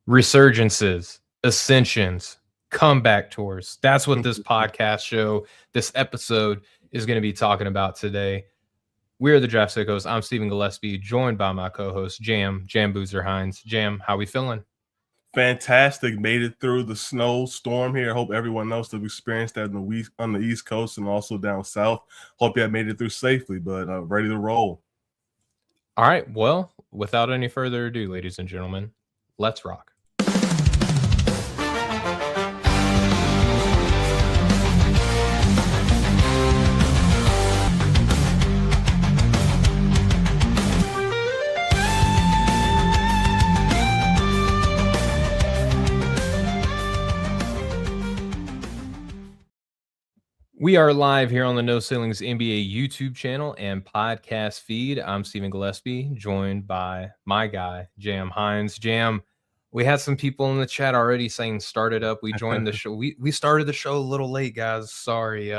Resurgences, ascensions, comeback tours. That's what this podcast show, this episode is going to be talking about today. We're the Draft Sickos. I'm Stephen Gillaspie, joined by my co-host Jam Boozer Hines. Jam, how we feeling? Fantastic. Made it through the snow storm here. Hope everyone else that experienced that on the East Coast and also down south. Hope you have made it through safely, but ready to roll. All right. Well, without any further ado, ladies and gentlemen, let's rock. We are live here on the No Ceilings NBA YouTube channel and podcast feed. I'm Stephen Gillaspie, joined by my guy, Jam Hines. Jam, we had some people in the chat already saying start it up. We joined the show. We started the show a little late, guys. Sorry.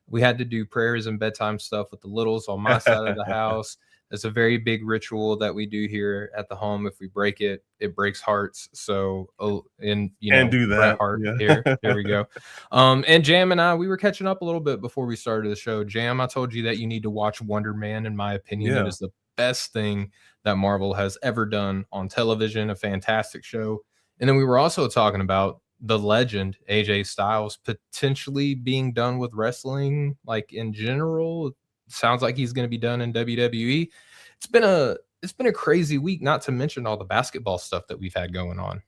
We had to do prayers and bedtime stuff with the littles on my side of the house. It's a very big ritual that we do here at the home. If we break it, it breaks hearts. So, and do that. Bret Hart here. There we go. And Jam and I, we were catching up a little bit before we started the show. Jam, I told you that you need to watch Wonder Man. In my opinion, it is the best thing that Marvel has ever done on television. A fantastic show. And then we were also talking about the legend AJ Styles potentially being done with wrestling, like in general. Sounds like he's going to be done in WWE. It's been a crazy week, not to mention all the basketball stuff that we've had going on.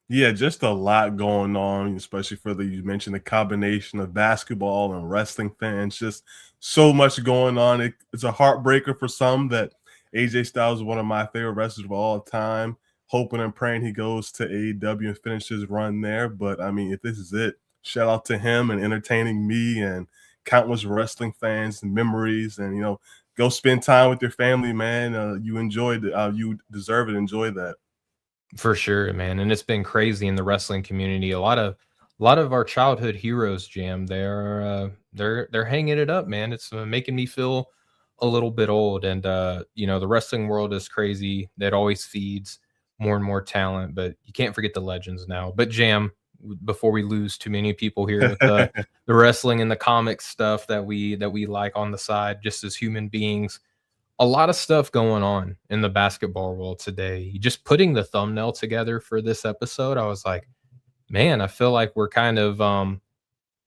Yeah, just a lot going on, especially for you mentioned the combination of basketball and wrestling fans. Just so much going on. It's a heartbreaker for some that AJ Styles is one of my favorite wrestlers of all time. Hoping and praying he goes to AEW and finishes his run there. But I mean, if this is it, shout out to him and entertaining me and countless wrestling fans and memories. And go spend time with your family, man. You enjoyed it. You deserve it. Enjoy that. For sure, man. And it's been crazy in the wrestling community. A lot of our childhood heroes, Jam, they're hanging it up, man. It's making me feel a little bit old. And the wrestling world is crazy. That always feeds more and more talent, but you can't forget the legends now. But Jam, before we lose too many people here with the wrestling and the comic stuff that we like on the side, just as human beings, a lot of stuff going on in the basketball world today. Just putting the thumbnail together for this episode, I was like, man, I feel like we're kind of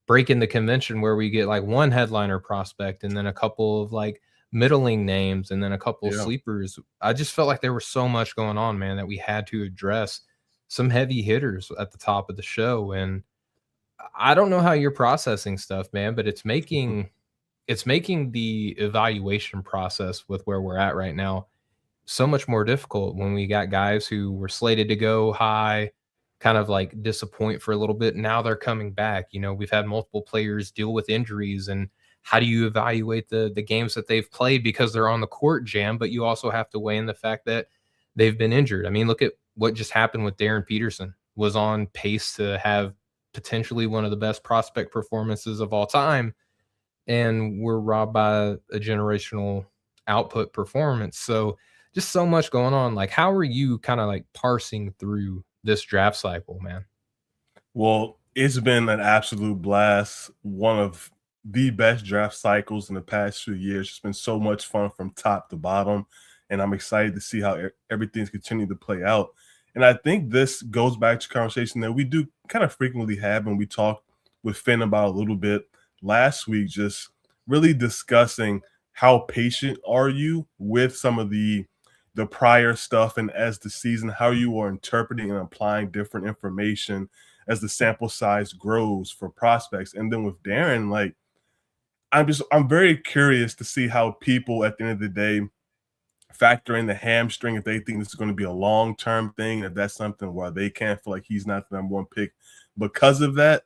breaking the convention where we get like one headliner prospect and then a couple of like middling names and then a couple of sleepers. I just felt like there was so much going on, man, that we had to address some heavy hitters at the top of the show. And I don't know how you're processing stuff, man, but it's making the evaluation process with where we're at right now so much more difficult when we got guys who were slated to go high, kind of like disappoint for a little bit. Now they're coming back. We've had multiple players deal with injuries, and how do you evaluate the games that they've played because they're on the court, Jam, but you also have to weigh in the fact that they've been injured. I mean, look at what just happened with Darren Peterson. Was on pace to have potentially one of the best prospect performances of all time, and we're robbed by a generational output performance. So just so much going on. Like, how are you kind of like parsing through this draft cycle, man? Well, it's been an absolute blast. One of the best draft cycles in the past few years. It's been so much fun from top to bottom. And I'm excited to see how everything's continuing to play out. And I think this goes back to conversation that we do kind of frequently have, and we talked with Finn about a little bit last week, just really discussing how patient are you with some of the prior stuff, and as the season, how you are interpreting and applying different information as the sample size grows for prospects. And then with Darren, like, I'm very curious to see how people at the end of the day factor in the hamstring, if they think this is going to be a long-term thing, if that's something where they can't feel like he's not the number one pick because of that.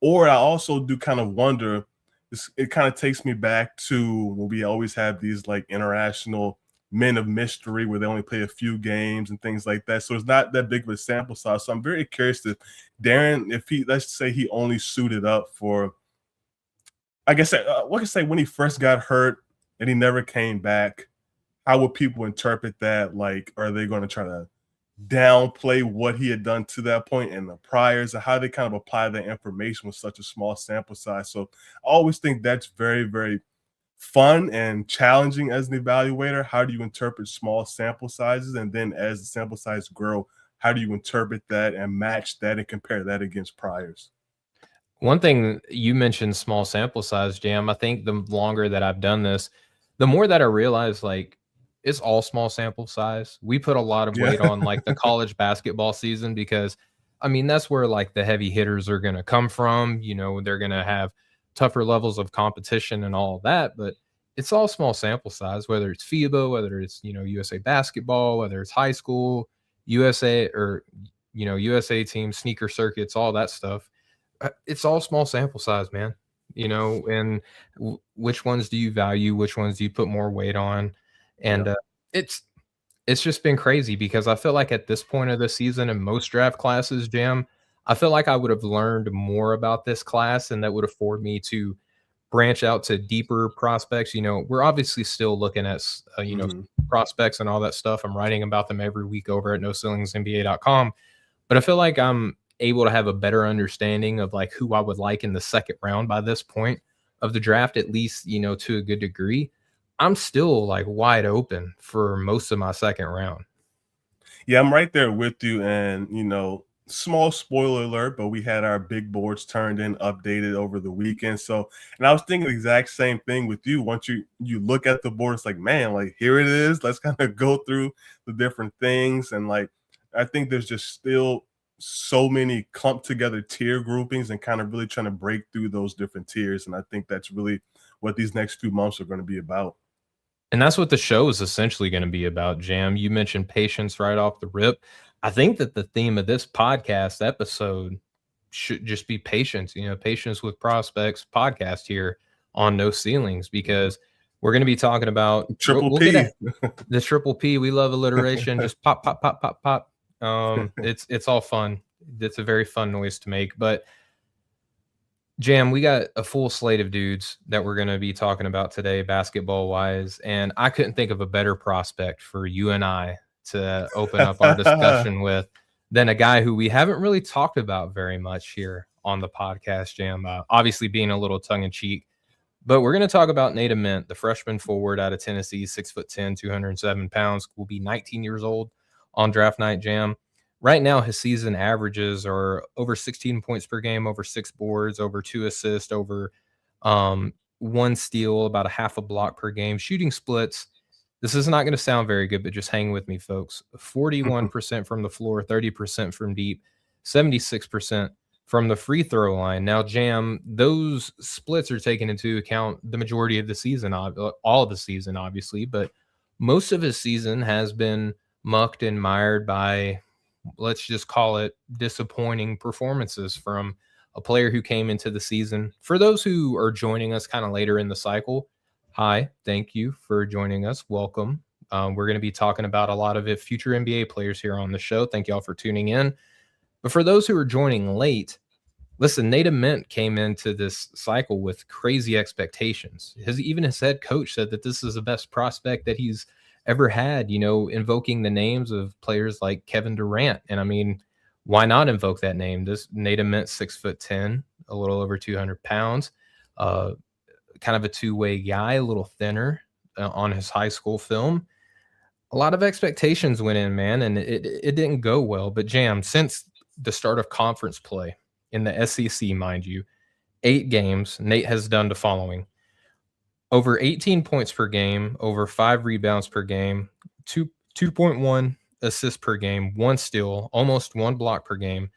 Or I also do kind of wonder, it kind of takes me back to when we always have these like international men of mystery where they only play a few games and things like that. So it's not that big of a sample size. So I'm very curious to Darren, if let's say he only suited up for, I guess, what can I say, when he first got hurt and he never came back, how would people interpret that? Like, are they going to try to downplay what he had done to that point and the priors and how they kind of apply that information with such a small sample size. So I always think that's very, very fun and challenging as an evaluator. How do you interpret small sample sizes? And then as the sample size grow, how do you interpret that and match that and compare that against priors? One thing you mentioned small sample size, Jam. I think the longer that I've done this, the more that I realize like it's all small sample size. We put a lot of Yeah. weight on like the college basketball season because I mean that's where like the heavy hitters are gonna come from. You know, they're gonna have tougher levels of competition and all of that, but it's all small sample size, whether it's FIBA, whether it's USA basketball, whether it's high school, USA or USA team, sneaker circuits, all that stuff. It's all small sample size, man. And which ones do you value? Which ones do you put more weight on? And Yep. it's it's just been crazy because I feel like at this point of the season in most draft classes, Jam, I feel like I would have learned more about this class, and that would afford me to branch out to deeper prospects. We're obviously still looking at Mhm. prospects and all that stuff. I'm writing about them every week over at NoCeilingsNBA.com. But I feel like I'm able to have a better understanding of like who I would like in the second round by this point of the draft, at least, to a good degree. I'm still like wide open for most of my second round. Yeah, I'm right there with you. And, small spoiler alert, but we had our big boards turned in, updated over the weekend. So, and I was thinking the exact same thing with you. Once you look at the board, it's like, man, like here it is. Let's kind of go through the different things. And like, I think there's just still so many clumped together tier groupings and kind of really trying to break through those different tiers. And I think that's really what these next few months are going to be about. And that's what the show is essentially going to be about, Jam. You mentioned patience right off the rip. I think that the theme of this podcast episode should just be patience, patience with prospects podcast here on No Ceilings, because we're going to be talking about, Triple we'll get P. a, the triple P. We love alliteration. Just pop, pop, pop, pop, pop. It's all fun. It's a very fun noise to make. But Jam, we got a full slate of dudes that we're going to be talking about today, basketball wise. And I couldn't think of a better prospect for you and I to open up our discussion with than a guy who we haven't really talked about very much here on the podcast, Jam. Obviously, being a little tongue in cheek, but we're going to talk about Nate Ament, the freshman forward out of Tennessee, 6'10", 207 pounds, will be 19 years old on draft night, Jam. Right now, his season averages are over 16 points per game, over 6 boards, over 2 assists, over um, 1 steal, about a half a block per game. Shooting splits. This is not going to sound very good, but just hang with me, folks. 41% from the floor, 30% from deep, 76% from the free throw line. Now, Jam, those splits are taken into account the majority of the season, all of the season, obviously, but most of his season has been mucked and mired by, let's just call it, disappointing performances from a player who came into the season. For those who are joining us kind of later in the cycle, hi, thank you for joining us. Welcome. We're going to be talking about a lot of it, future NBA players here on the show. Thank y'all for tuning in. But for those who are joining late, listen, Nate Ament came into this cycle with crazy expectations. Even his head coach said that this is the best prospect that he's ever had, invoking the names of players like Kevin Durant. And I mean, why not invoke that name? This Nate Ament, 6'10", a little over 200 pounds, kind of a two-way guy, a little thinner on his high school film. A lot of expectations went in, man, and it didn't go well. But Jam, since the start of conference play in the SEC, mind you, 8 games, Nate has done the following: over 18 points per game, over 5 rebounds per game, 2.1 assists per game, 1 steal, almost 1 block per game,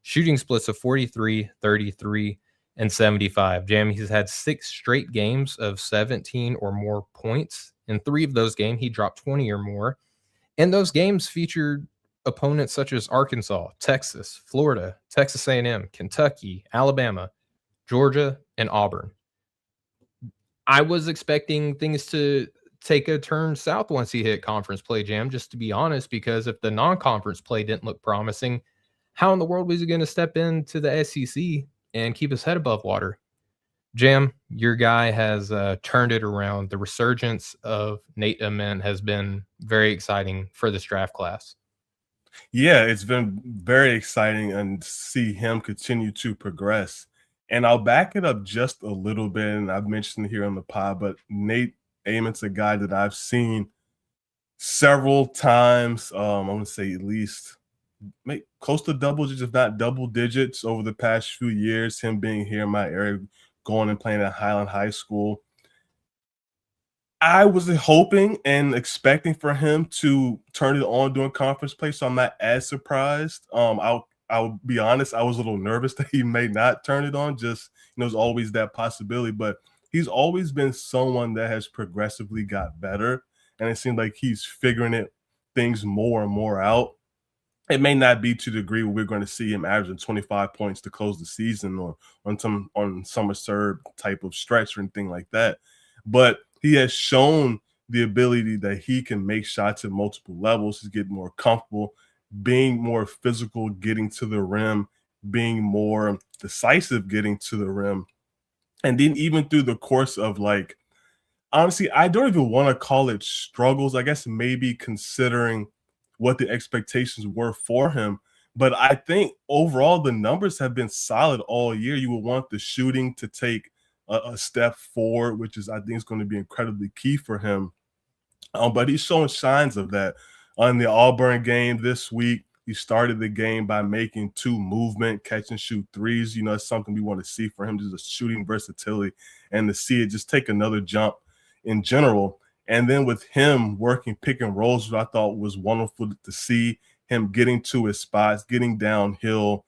shooting splits of 43, 33, and 75. Jam, he's had 6 straight games of 17 or more points. In 3 of those games, he dropped 20 or more. And those games featured opponents such as Arkansas, Texas, Florida, Texas A&M, Kentucky, Alabama, Georgia, and Auburn. I was expecting things to take a turn south once he hit conference play, Jam, just to be honest, because if the non-conference play didn't look promising, how in the world was he going to step into the SEC and keep his head above water? Jam, your guy has turned it around. The resurgence of Nate Ament has been very exciting for this draft class. Yeah, it's been very exciting and see him continue to progress. And I'll back it up just a little bit, and I've mentioned it here on the pod, but Nate Ament's a guy that I've seen several times. I want to say at least make close to double digits, if not double digits, over the past few years. Him being here in my area, going and playing at Highland High School. I was hoping and expecting for him to turn it on during conference play, so I'm not as surprised. I'll be honest, I was a little nervous that he may not turn it on. Just there's always that possibility, but he's always been someone that has progressively got better, and it seems like he's figuring things more and more out. It may not be to the degree where we're going to see him averaging 25 points to close the season or on some absurd type of stretch or anything like that. But he has shown the ability that he can make shots at multiple levels. He's getting more comfortable, being more physical, getting to the rim, being more decisive, getting to the rim. And then even through the course of like, honestly, I don't even want to call it struggles. I guess maybe considering what the expectations were for him. But I think overall the numbers have been solid all year. You would want the shooting to take a step forward, which is I think is going to be incredibly key for him. But he's showing signs of that. On the Auburn game this week, he started the game by making two movement, catch and shoot threes. It's something we want to see for him, just the shooting versatility and to see it just take another jump in general. And then with him working pick and rolls, what I thought was wonderful to see him getting to his spots, getting downhill,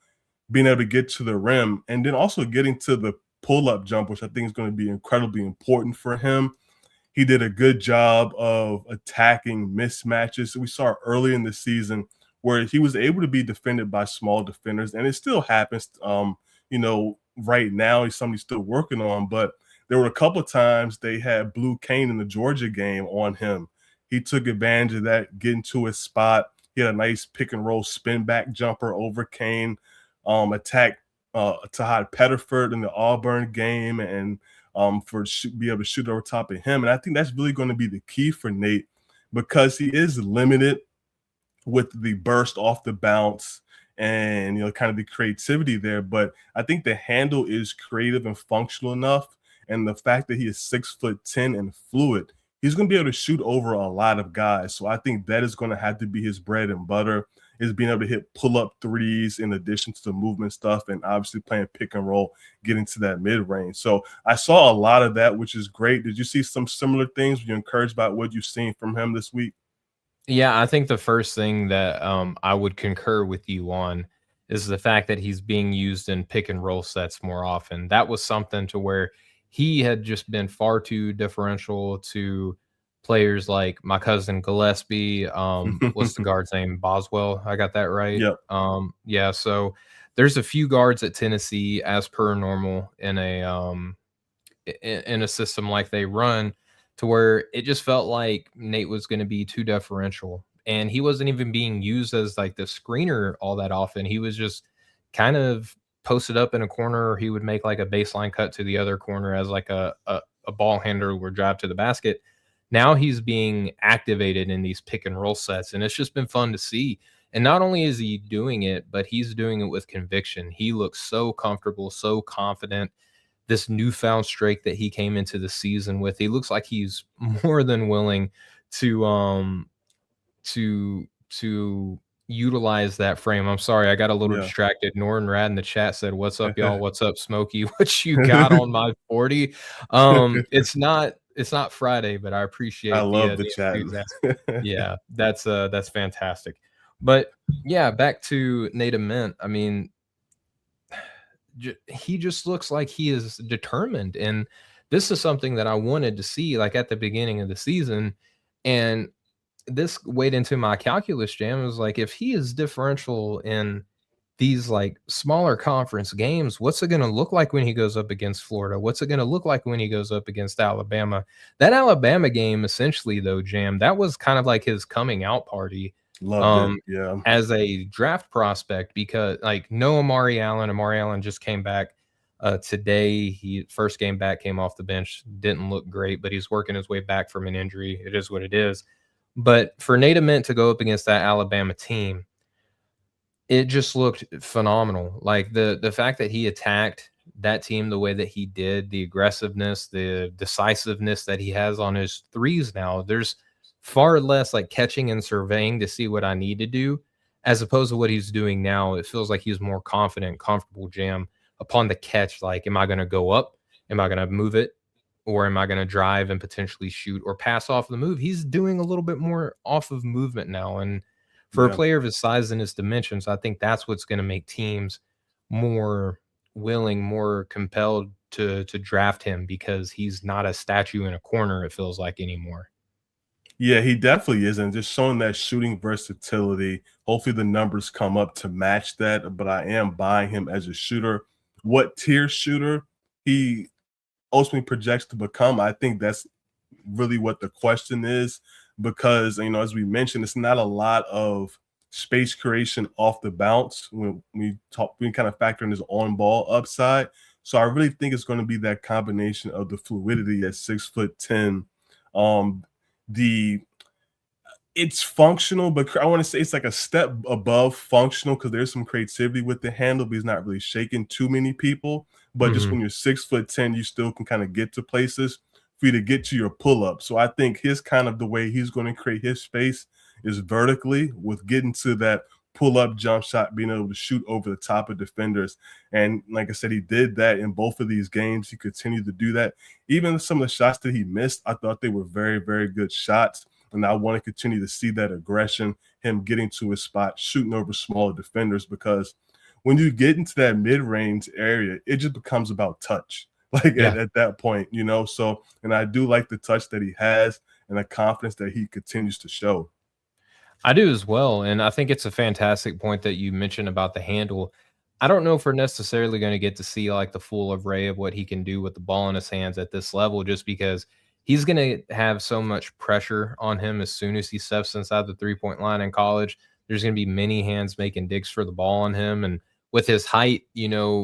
being able to get to the rim, and then also getting to the pull-up jump, which I think is going to be incredibly important for him. He did a good job of attacking mismatches. We saw early in the season where he was able to be defended by small defenders, and it still happens. Right now he's something he's still working on, but there were a couple of times they had Blue Kane in the Georgia game on him. He took advantage of that, getting to his spot. He had a nice pick and roll spin back jumper over Kane, attacked Tahad Pettiford in the Auburn game, and be able to shoot over top of him. And I think that's really going to be the key for Nate because he is limited with the burst off the bounce and kind of the creativity there. But I think the handle is creative and functional enough. And the fact that he is 6'10" and fluid, he's going to be able to shoot over a lot of guys. So I think that is going to have to be his bread and butter, is being able to hit pull-up threes in addition to the movement stuff and obviously playing pick and roll, getting to that mid-range. So I saw a lot of that, which is great. Did you see some similar things? Were you encouraged by what you've seen from him this week? Yeah, I think the first thing that I would concur with you on is the fact that he's being used in pick and roll sets more often. That was something to where he had just been far too differential to players like my cousin Gillespie. What's the guard's name? Boswell. I got that right. Yep. Yeah. So there's a few guards at Tennessee, as per normal, in a system like they run, to where it just felt like Nate was going to be too deferential, and he wasn't even being used as like the screener all that often. He was just kind of posted up in a corner, or he would make like a baseline cut to the other corner as like a ball handler would drive to the basket. Now he's being activated in these pick and roll sets, and it's just been fun to see. And not only is he doing it, but he's doing it with conviction. He looks so comfortable, so confident. This newfound streak that he came into the season with, he looks like he's more than willing to to utilize that frame. I'm sorry, I got a little Yeah. distracted. Norton Rad in the chat said, "What's up, y'all? What's up, Smokey? What you got on my 40?" It's not Friday, but I I appreciate love the the chat. enthusiasm. Yeah, that's fantastic. But yeah, back to Nate Ament. I mean, he just looks like he is determined, and this is something that I wanted to see like at the beginning of the season. And this weighed into my calculus jam. Is like, if he is differential in these like smaller conference games, what's it going to look like when he goes up against Florida? What's it going to look like when he goes up against Alabama? That Alabama game, essentially, though, Jam, that was kind of like his coming out party Loved it. um, Yeah. as a draft prospect, because like no Amari Allen. Amari Allen just came back today. He first game back, came off the bench, didn't look great, but he's working his way back from an injury. It is what it is. But for Nate Ament to go up against that Alabama team, It just looked phenomenal. Like, the fact that he attacked that team the way that he did, the aggressiveness, the decisiveness that he has on his threes now, there's far less, like, catching and surveying to see what I need to do, as opposed to what he's doing now. It feels like he's more confident, comfortable jam upon the catch, like, am I gonna go up? Am I gonna move it? Or am I gonna drive and potentially shoot or pass off the move? He's doing a little bit more off of movement now, and for a Yeah. player of his size and his dimensions, I think that's what's gonna make teams more willing, more compelled to draft him because he's not a statue in a corner, it feels like, anymore. Yeah, he definitely is, and just showing that shooting versatility. Hopefully, the numbers come up to match that. But I am buying him as a shooter. What tier shooter he ultimately projects to become, I think that's really what the question is. Because as we mentioned, it's not a lot of space creation off the bounce when we kind of factor in his on ball upside. So I really think it's going to be that combination of the fluidity at 6'10". Um, the It's functional, but I want to say it's like a step above functional because there's some creativity with the handle, but he's not really shaking too many people. But just Mhm. when you're 6'10", you still can kind of get to places for you to get to your pull up. So I think his kind of the way he's going to create his space is vertically with getting to that pull up jump shot, being able to shoot over the top of defenders. And like I said, he did that in both of these games. He continued to do that. Even some of the shots that he missed, I thought they were very, very good shots. And I want to continue to see that aggression, him getting to his spot, shooting over smaller defenders, because when you get into that mid-range area, it just becomes about touch. Like Yeah. at that point. So, and I do like the touch that he has and the confidence that he continues to show. I do as well, and I think it's a fantastic point that you mentioned about the handle. I don't know if we're necessarily gonna get to see, like, the full array of what he can do with the ball in his hands at this level just because he's gonna have so much pressure on him as soon as he steps inside the three-point line in college. There's gonna be many hands making digs for the ball on him, and with his height,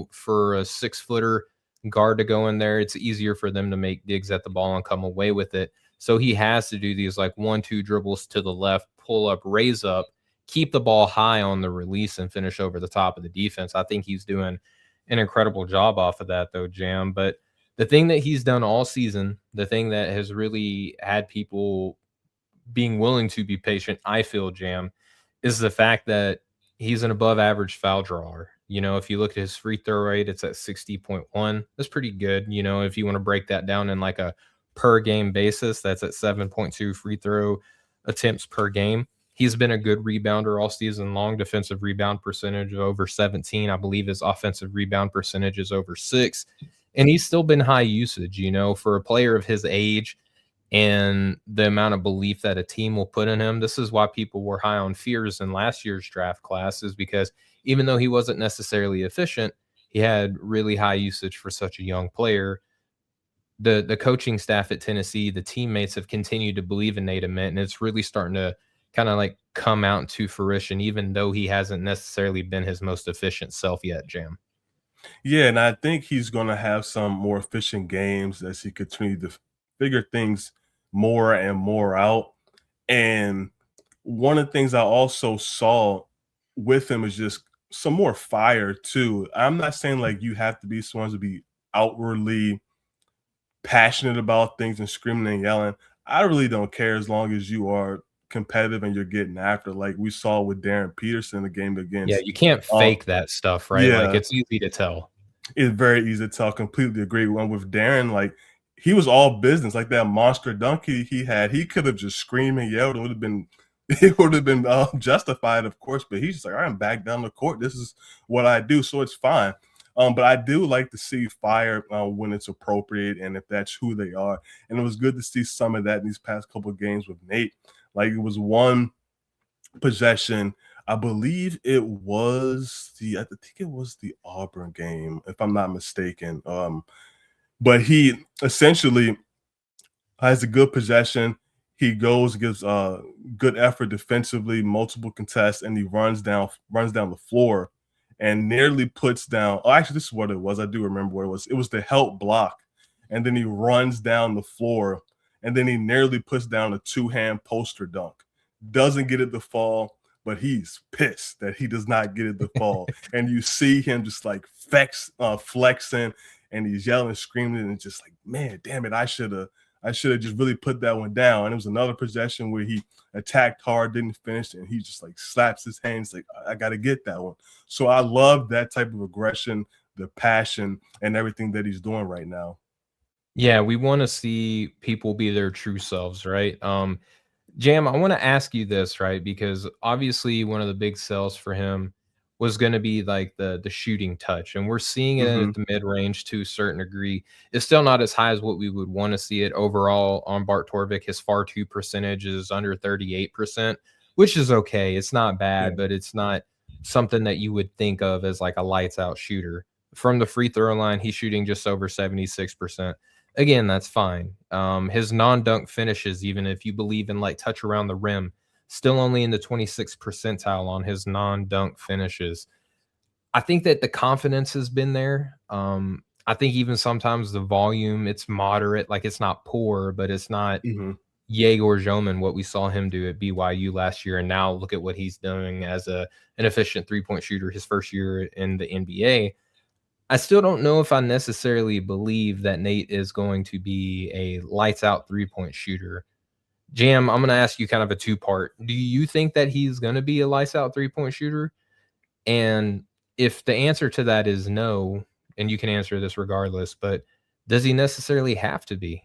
for a six-footer guard to go in there, it's easier for them to make digs at the ball and come away with it. So he has to do these like 1-2 dribbles to the left, pull up, raise up, keep the ball high on the release, and finish over the top of the defense. I think he's doing an incredible job off of that, though, Jam. But the thing that he's done all season, the thing that has really had people being willing to be patient, I feel, Jam, is the fact that he's an above average foul drawer. If you look at his free throw rate, it's at 60.1. That's pretty good. If you want to break that down in like a per game basis, that's at 7.2 free throw attempts per game. He's been a good rebounder all season long. Defensive rebound percentage of over 17. I believe his offensive rebound percentage is over 6. And he's still been high usage, for a player of his age and the amount of belief that a team will put in him. This is why people were high on Fears in last year's draft class, is because even though he wasn't necessarily efficient, he had really high usage for such a young player. The coaching staff at Tennessee, the teammates have continued to believe in Nate Ament, and it's really starting to kind of like come out to fruition, even though he hasn't necessarily been his most efficient self yet, Jam. Yeah, and I think he's going to have some more efficient games as he continues to figure things more and more out. And one of the things I also saw with him is just some more fire too. I'm not saying like you have to be someone to be outwardly passionate about things and screaming and yelling. I really don't care as long as you are competitive and you're getting after. Like we saw with Darren Peterson, the game Yeah, against. you can't Uh, fake that stuff, right? Like, yeah, it's easy to tell. it's very easy to tell. Completely agree. One with Darren, like he was all business. Like that monster dunk he had, he could have just screamed and yelled. It would have been, it would have been justified, of course. But he's just like, I'm back down the court. This is what I do, so it's fine. But I do like to see fire when it's appropriate and if that's who they are. And it was good to see some of that in these past couple of games with Nate. Like it was one possession. I believe it was I think it was the Auburn game, if I'm not mistaken. But he essentially has a good possession. He goes, gives good effort defensively, multiple contests, and he runs down the floor and nearly puts down. Oh, actually, this is what it was. I do remember what it was. It was the help block, and then he runs down the floor, and then he nearly puts down a two-hand poster dunk. Doesn't get it to fall, but he's pissed that he does not get it to fall. And you see him just like flexing, and he's yelling, screaming, and just like, man, damn it, I should have just really put that one down. And it was another possession where he attacked hard, didn't finish, and he just like slaps his hands like, I got to get that one. So I love that type of aggression, the passion, and everything that he's doing right now. Yeah, we want to see people be their true selves, right? Jam, I want to ask you this, right? Because obviously one of the big sells for him was going to be like the shooting touch, and we're seeing it Mm-hmm. at the mid range to a certain degree. It's still not as high as what we would want to see it overall on Bart Torvik. His far two percentage is under 38%, which is okay. It's not bad, Yeah. but it's not something that you would think of as like a lights out shooter. From the free throw line, he's shooting just over 76%. Again, that's fine. His non-dunk finishes, even if you believe in like touch around the rim, still only in the 26th percentile on his non-dunk finishes. I think that the confidence has been there. I think even sometimes the volume, it's moderate. Like it's not poor, but it's not Mm-hmm. Yegor Joman, what we saw him do at BYU last year. And now look at what he's doing as an efficient three-point shooter his first year in the NBA. I still don't know if I necessarily believe that Nate is going to be a lights out three-point shooter. Jam, I'm going to ask you kind of a two-part. Do you think that he's going to be a lights out three-point shooter? And if the answer to that is no, and you can answer this regardless, but does he necessarily have to be?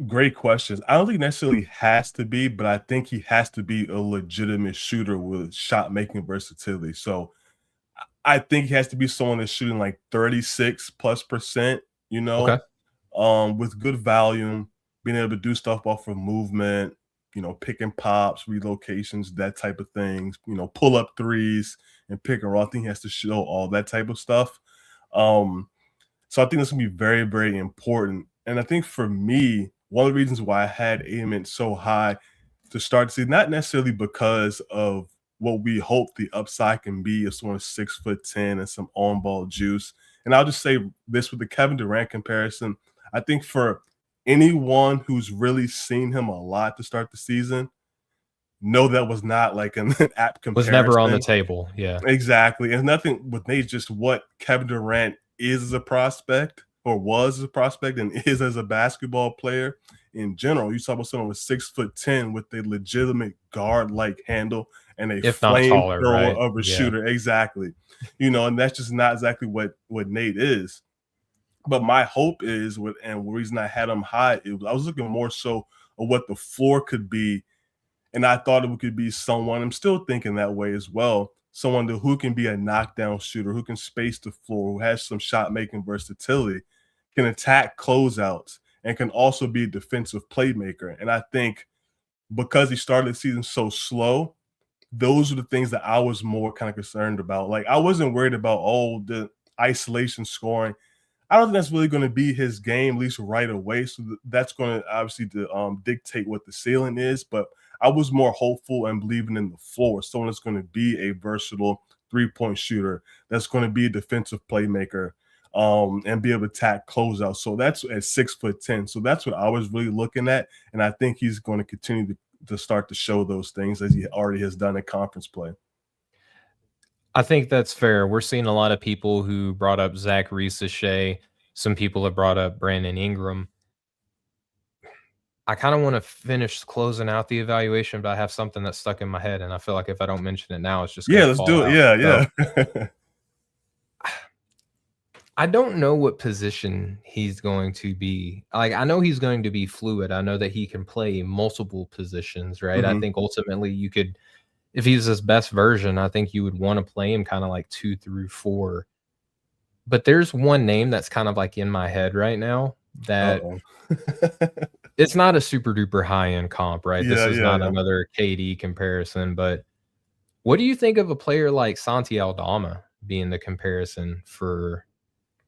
Great questions. I don't think necessarily has to be, but I think he has to be a legitimate shooter with shot making versatility. So I think he has to be someone that's shooting like 36+%, Okay. with good volume, being able to do stuff off of movement, picking pops, relocations, that type of things, pull up threes and pick and roll. I think he has to show all that type of stuff. So I think that's gonna be very, very important. And I think for me, one of the reasons why I had Ament so high to start to see, not necessarily because of what we hope the upside can be of someone 6'10" and some on-ball juice. And I'll just say this with the Kevin Durant comparison. I think for anyone who's really seen him a lot to start the season, know that was not like an apt Was never on the comparison. table. Yeah. Exactly. And nothing with Nate, just what Kevin Durant is as a prospect or was as a prospect and is as a basketball player in general. You talk about someone with 6'10" with a legitimate guard-like handle and a If not taller, flamethrower right? of a Yeah. shooter. Exactly. And that's just not exactly what Nate is. But my hope is and the reason I had him high, I was looking more so of what the floor could be, and I thought it could be someone, I'm still thinking that way as well, someone who can be a knockdown shooter, who can space the floor, who has some shot making versatility, can attack closeouts, and can also be a defensive playmaker. And I think because he started the season so slow, those are the things that I was more kind of concerned about. Like I wasn't worried about the isolation scoring. I don't think that's really going to be his game, at least right away. So that's going to obviously dictate what the ceiling is. But I was more hopeful and believing in the floor. Someone that's going to be a versatile three-point shooter, that's going to be a defensive playmaker, and be able to attack closeout. So that's at 6'10". So that's what I was really looking at. And I think he's going to continue to start to show those things as he already has done in conference play. I think that's fair. We're seeing a lot of people who brought up Zach Reese-Shea. Some people have brought up Brandon Ingram. I kind of want to finish closing out the evaluation, but I have something that's stuck in my head, and I feel like if I don't mention it now, it's just going Yeah, to let's fall do it. out. Yeah, So yeah. I don't know what position he's going to be. Like, I know he's going to be fluid. I know that he can play multiple positions, right? I Mhm. think ultimately you could, if he's his best version, I think you would want to play him kind of like 2 through 4. But there's one name that's kind of like in my head right now that Uh-oh. it's not a super duper high end comp, right? This Yeah, is yeah, not yeah. another KD comparison, but what do you think of a player like Santi Aldama being the comparison for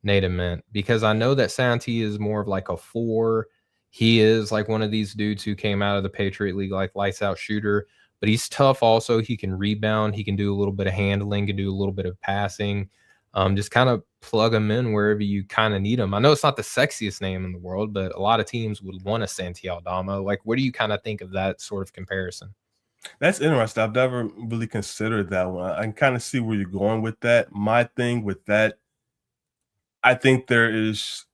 Nate Ament? Because I know that Santi is more of like a 4. He is like one of these dudes who came out of the Patriot League like lights out shooter, but he's tough also. He can rebound, he can do a little bit of handling, can do a little bit of passing. Just kind of plug him in wherever you kind of need him. I know it's not the sexiest name in the world, but a lot of teams would want a Santi Aldama. Like, what do you kind of think of that sort of comparison? That's interesting. I've never really considered that one. I can kind of see where you're going with that. My thing with that, I think there is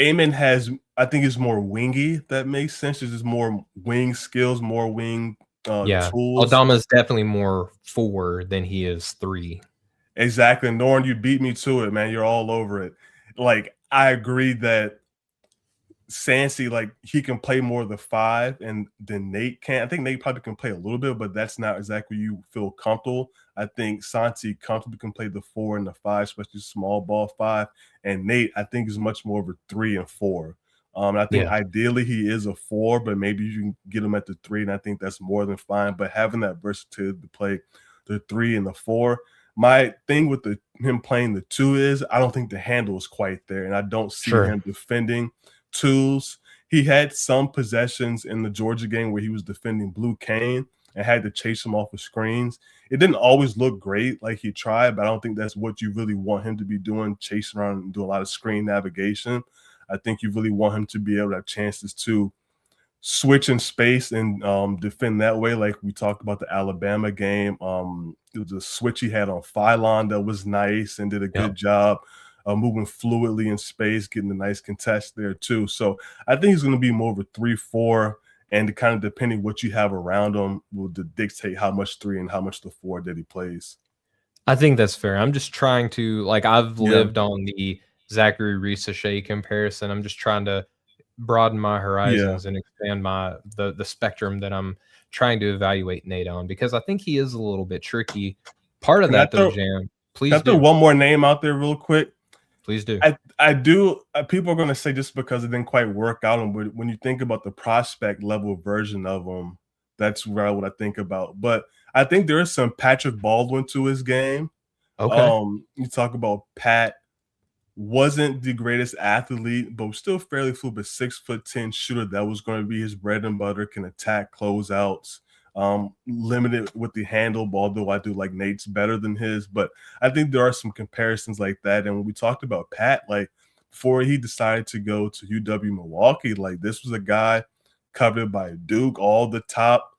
Amen has I think is more wingy. That makes sense. There's just more wing skills, more wing Yeah. tools. Aldama's definitely more 4 than he is 3. Exactly. Norn, you beat me to it, man. You're all over it. Like I agree that Sansi, like he can play more of the 5 and than Nate can. I think Nate probably can play a little bit, but that's not exactly you feel comfortable. I think Santi comfortably can play the 4 and the 5, especially small ball 5. And Nate, I think, is much more of a 3 and 4. I think Yeah. ideally he is a 4, but maybe you can get him at the 3, and I think that's more than fine. But having that versatility to play the 3 and the 4, my thing with him playing the 2 is I don't think the handle is quite there, and I don't see Sure. him defending twos. He had some possessions in the Georgia game where he was defending Blue Kane and had to chase him off of screens. It didn't always look great like he tried, but I don't think that's what you really want him to be doing, chasing around and do a lot of screen navigation. I think you really want him to be able to have chances to switch in space and defend that way, like we talked about the Alabama game. It was a switch he had on Phylon that was nice and did a Yep. good job moving fluidly in space, getting a nice contest there too. So I think he's going to be more of a 3-4, and kind of depending what you have around him will dictate how much 3 and how much the 4 that he plays. I think that's fair. I'm just trying to like, I've Yeah, lived on the Zachary Risache comparison. I'm just trying to broaden my yeah. horizons and expand the spectrum that I'm trying to evaluate Nate on, because I think he is a little bit tricky. Part of Can I that though, throw Jam, can I please throw do. one more name out there real quick? Please do. I do. People are going to say just because it didn't quite work out, but when you think about the prospect level version of him, that's what I think about. But I think there is some Patrick Baldwin to his game. Okay. You talk about Pat wasn't the greatest athlete, but was still fairly fluid. But 6'10" shooter that was going to be his bread and butter. Can attack closeouts. Limited with the handle, although I do like Nate's better than his. But I think there are some comparisons like that. And when we talked about Pat, like before he decided to go to UW Milwaukee, like this was a guy coveted by Duke, all the top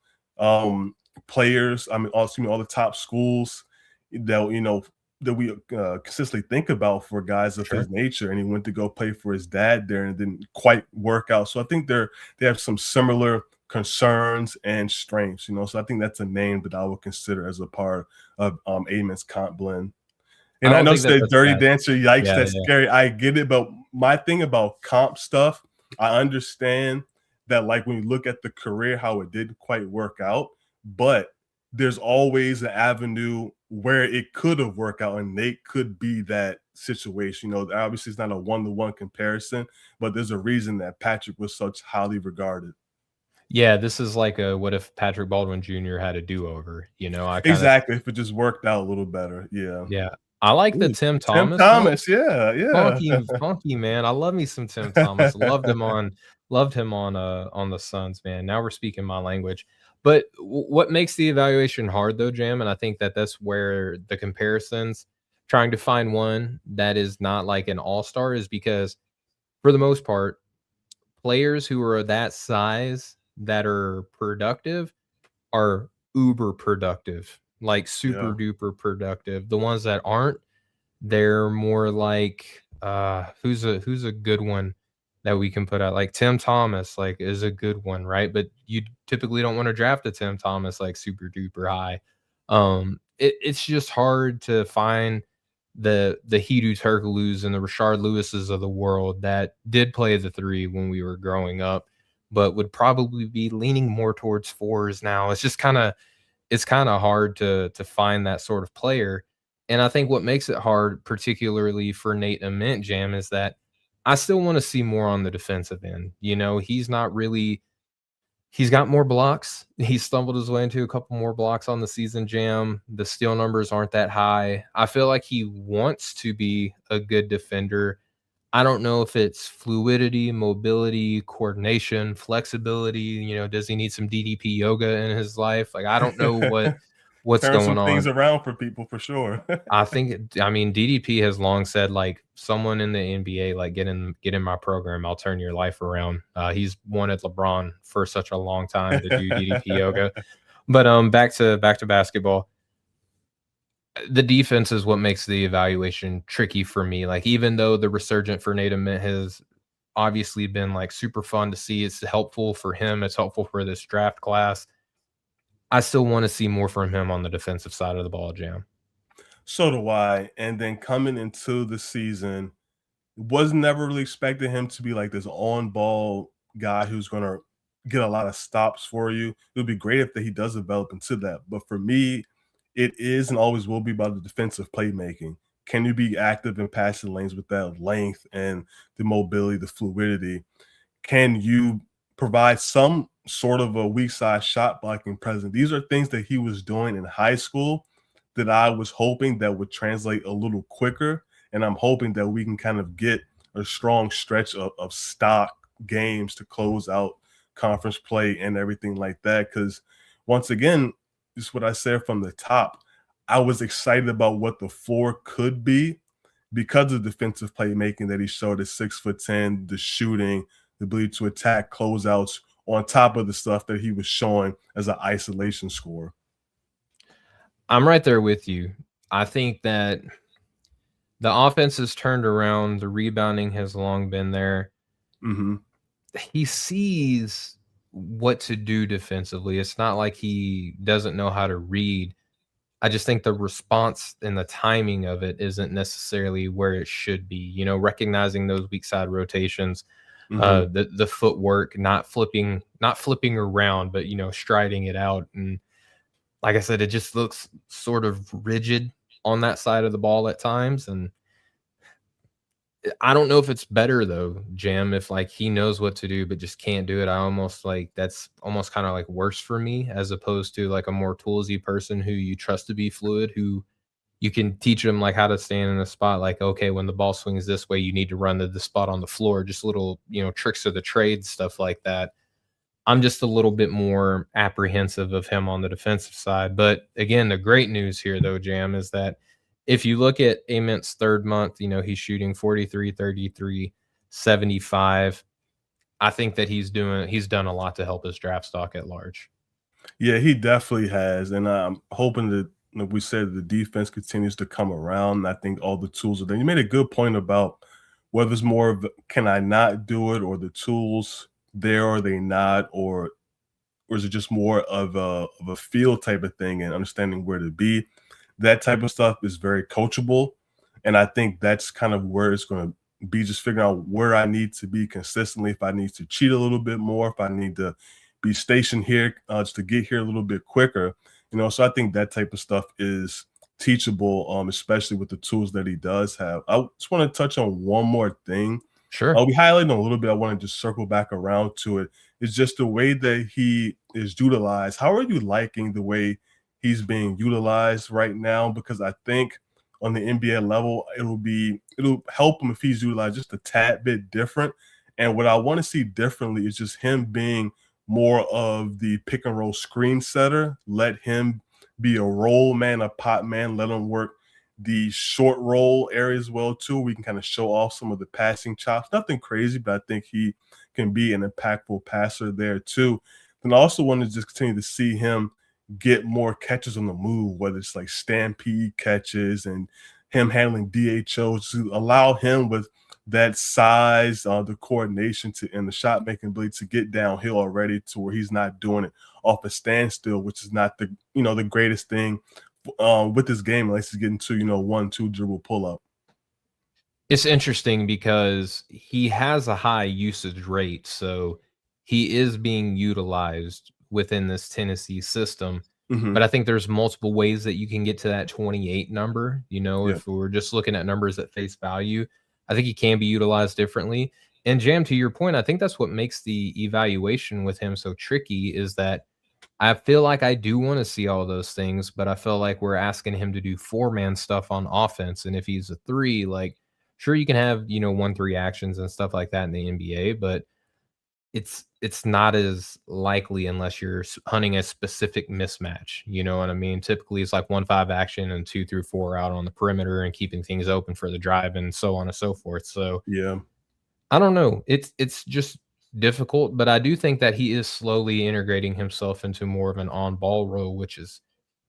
players. I mean, all the top schools that that we consistently think about for guys of Sure. his nature. And he went to go play for his dad there, and it didn't quite work out. So I think they have some similar concerns and strengths. So I think that's a name that I would consider as a part of Amon's comp blend. I And I don't know think that say that's dirty bad. dancer, yikes, Yeah, that's yeah. scary. I get it, but my thing about comp stuff, I understand that like when you look at the career, how it didn't quite work out, but there's always an avenue where it could have worked out, and Nate could be that situation. Obviously it's not a one-to-one comparison, but there's a reason that Patrick was such highly regarded. Yeah, this is like a what if Patrick Baldwin Jr. had a do-over, I kinda Exactly. If it just worked out a little better. Yeah. yeah. I like the Ooh, Tim Tim Thomas one. Thomas. Yeah, yeah. Funky, man. I love me some Tim Thomas. Loved him on the Suns, man. Now we're speaking my language. But what makes the evaluation hard though, Jam, and I think that that's where the comparisons, trying to find one that is not like an all-star, is because for the most part, players who are that size that are productive are uber productive, like super Yeah. duper productive. The ones that aren't, they're more like who's a good one that we can put out? Like Tim Thomas, like is a good one, right? But you typically don't want to draft a Tim Thomas like super duper high. It's just hard to find the Hedo Turkoglu's and the Rashard Lewis's of the world that did play the 3 when we were growing up, but would probably be leaning more towards 4s now. It's kind of hard to find that sort of player. And I think what makes it hard, particularly for Nate Ament, Jam, is that I still want to see more on the defensive end. He's not really. He's got more blocks. He stumbled his way into a couple more blocks on the season, Jam. The steal numbers aren't that high. I feel like he wants to be a good defender. I don't know if it's fluidity, mobility, coordination, flexibility. Does he need some DDP yoga in his life? Like, I don't know what's Turn going some things on. around for people for sure. I mean, DDP has long said, like, someone in the NBA, like, get in my program, I'll turn your life around. He's wanted LeBron for such a long time to do DDP yoga. But back to basketball. The defense is what makes the evaluation tricky for me. Like, even though the resurgent for Nate Ament has obviously been like super fun to see, it's helpful for him, it's helpful for this draft class. I still want to see more from him on the defensive side of the ball, Jam. So do I. And then coming into the season, was never really expecting him to be like this on ball guy who's going to get a lot of stops for you. It would be great if he does develop into that. But for me, it is and always will be about the defensive playmaking. Can you be active in passing lanes with that length and the mobility, the fluidity? Can you provide some sort of a weak side shot blocking presence? These are things that he was doing in high school that I was hoping that would translate a little quicker. And I'm hoping that we can kind of get a strong stretch of stock games to close out conference play and everything like that. Because once again, this is what I said from the top. I was excited about what the floor could be because of defensive playmaking that he showed at 6'10", the shooting, the ability to attack closeouts on top of the stuff that he was showing as an isolation scorer. I'm right there with you. I think that the offense has turned around, the rebounding has long been there. Mm-hmm. He sees what to do defensively. It's not like he doesn't know how to read. I just think the response and the timing of it isn't necessarily where it should be. You know, recognizing those weak side rotations, Mm-hmm. the footwork, not flipping around, but striding it out. And like I said, it just looks sort of rigid on that side of the ball at times. And I don't know if it's better though, Jam, if like he knows what to do but just can't do it. I almost like that's almost kind of like worse for me as opposed to like a more toolsy person who you trust to be fluid, who you can teach them like how to stand in a spot. Like, okay, when the ball swings this way, you need to run to the spot on the floor. Just little, tricks of the trade, stuff like that. I'm just a little bit more apprehensive of him on the defensive side. But again, the great news here, though, Jam, is that if you look at Ament's third month, he's shooting 43, 33, 75. I think that he's done a lot to help his draft stock at large. Yeah, he definitely has, and I'm hoping that, like we said, the defense continues to come around. I think all the tools are there. You made a good point about whether it's more of can I not do it, or the tools there, or they not, or is it just more of a feel type of thing and understanding where to be. That type of stuff is very coachable, and I think that's kind of where it's going to be. Just figuring out where I need to be consistently. If I need to cheat a little bit more, if I need to be stationed here just to get here a little bit quicker. So I think that type of stuff is teachable, especially with the tools that he does have. I just want to touch on one more thing. Sure. We highlighted a little bit. I want to just circle back around to it. It's just the way that he is utilized. How are you liking the way he's being utilized right now? Because I think on the NBA level, it'll help him if he's utilized just a tad bit different. And what I want to see differently is just him being more of the pick and roll screen setter. Let him be a roll man, a pop man. Let him work the short roll area as well too. We can kind of show off some of the passing chops. Nothing crazy, but I think he can be an impactful passer there too. Then I also want to just continue to see him get more catches on the move, whether it's like stampede catches and him handling DHOs, to allow him with that size, the coordination to and the shot making ability to get downhill already to where he's not doing it off a standstill, which is not the greatest thing with this game unless he's getting to 1-2 dribble pull up. It's interesting because he has a high usage rate, so he is being utilized within this Tennessee system. Mm-hmm. But I think there's multiple ways that you can get to that 28 number. Yeah. If we're just looking at numbers at face value, I think he can be utilized differently. And Jam, to your point, I think that's what makes the evaluation with him so tricky is that I feel like I do want to see all those things, but I feel like we're asking him to do four-man stuff on offense. And if he's a three, like, sure, you can have, 1-3 actions and stuff like that in the NBA, but it's not as likely unless you're hunting a specific mismatch. You know what I mean? Typically, it's like 1-5 action and 2 through 4 out on the perimeter and keeping things open for the drive and so on and so forth. So Yeah. I don't know. It's just difficult, but I do think that he is slowly integrating himself into more of an on-ball role, which is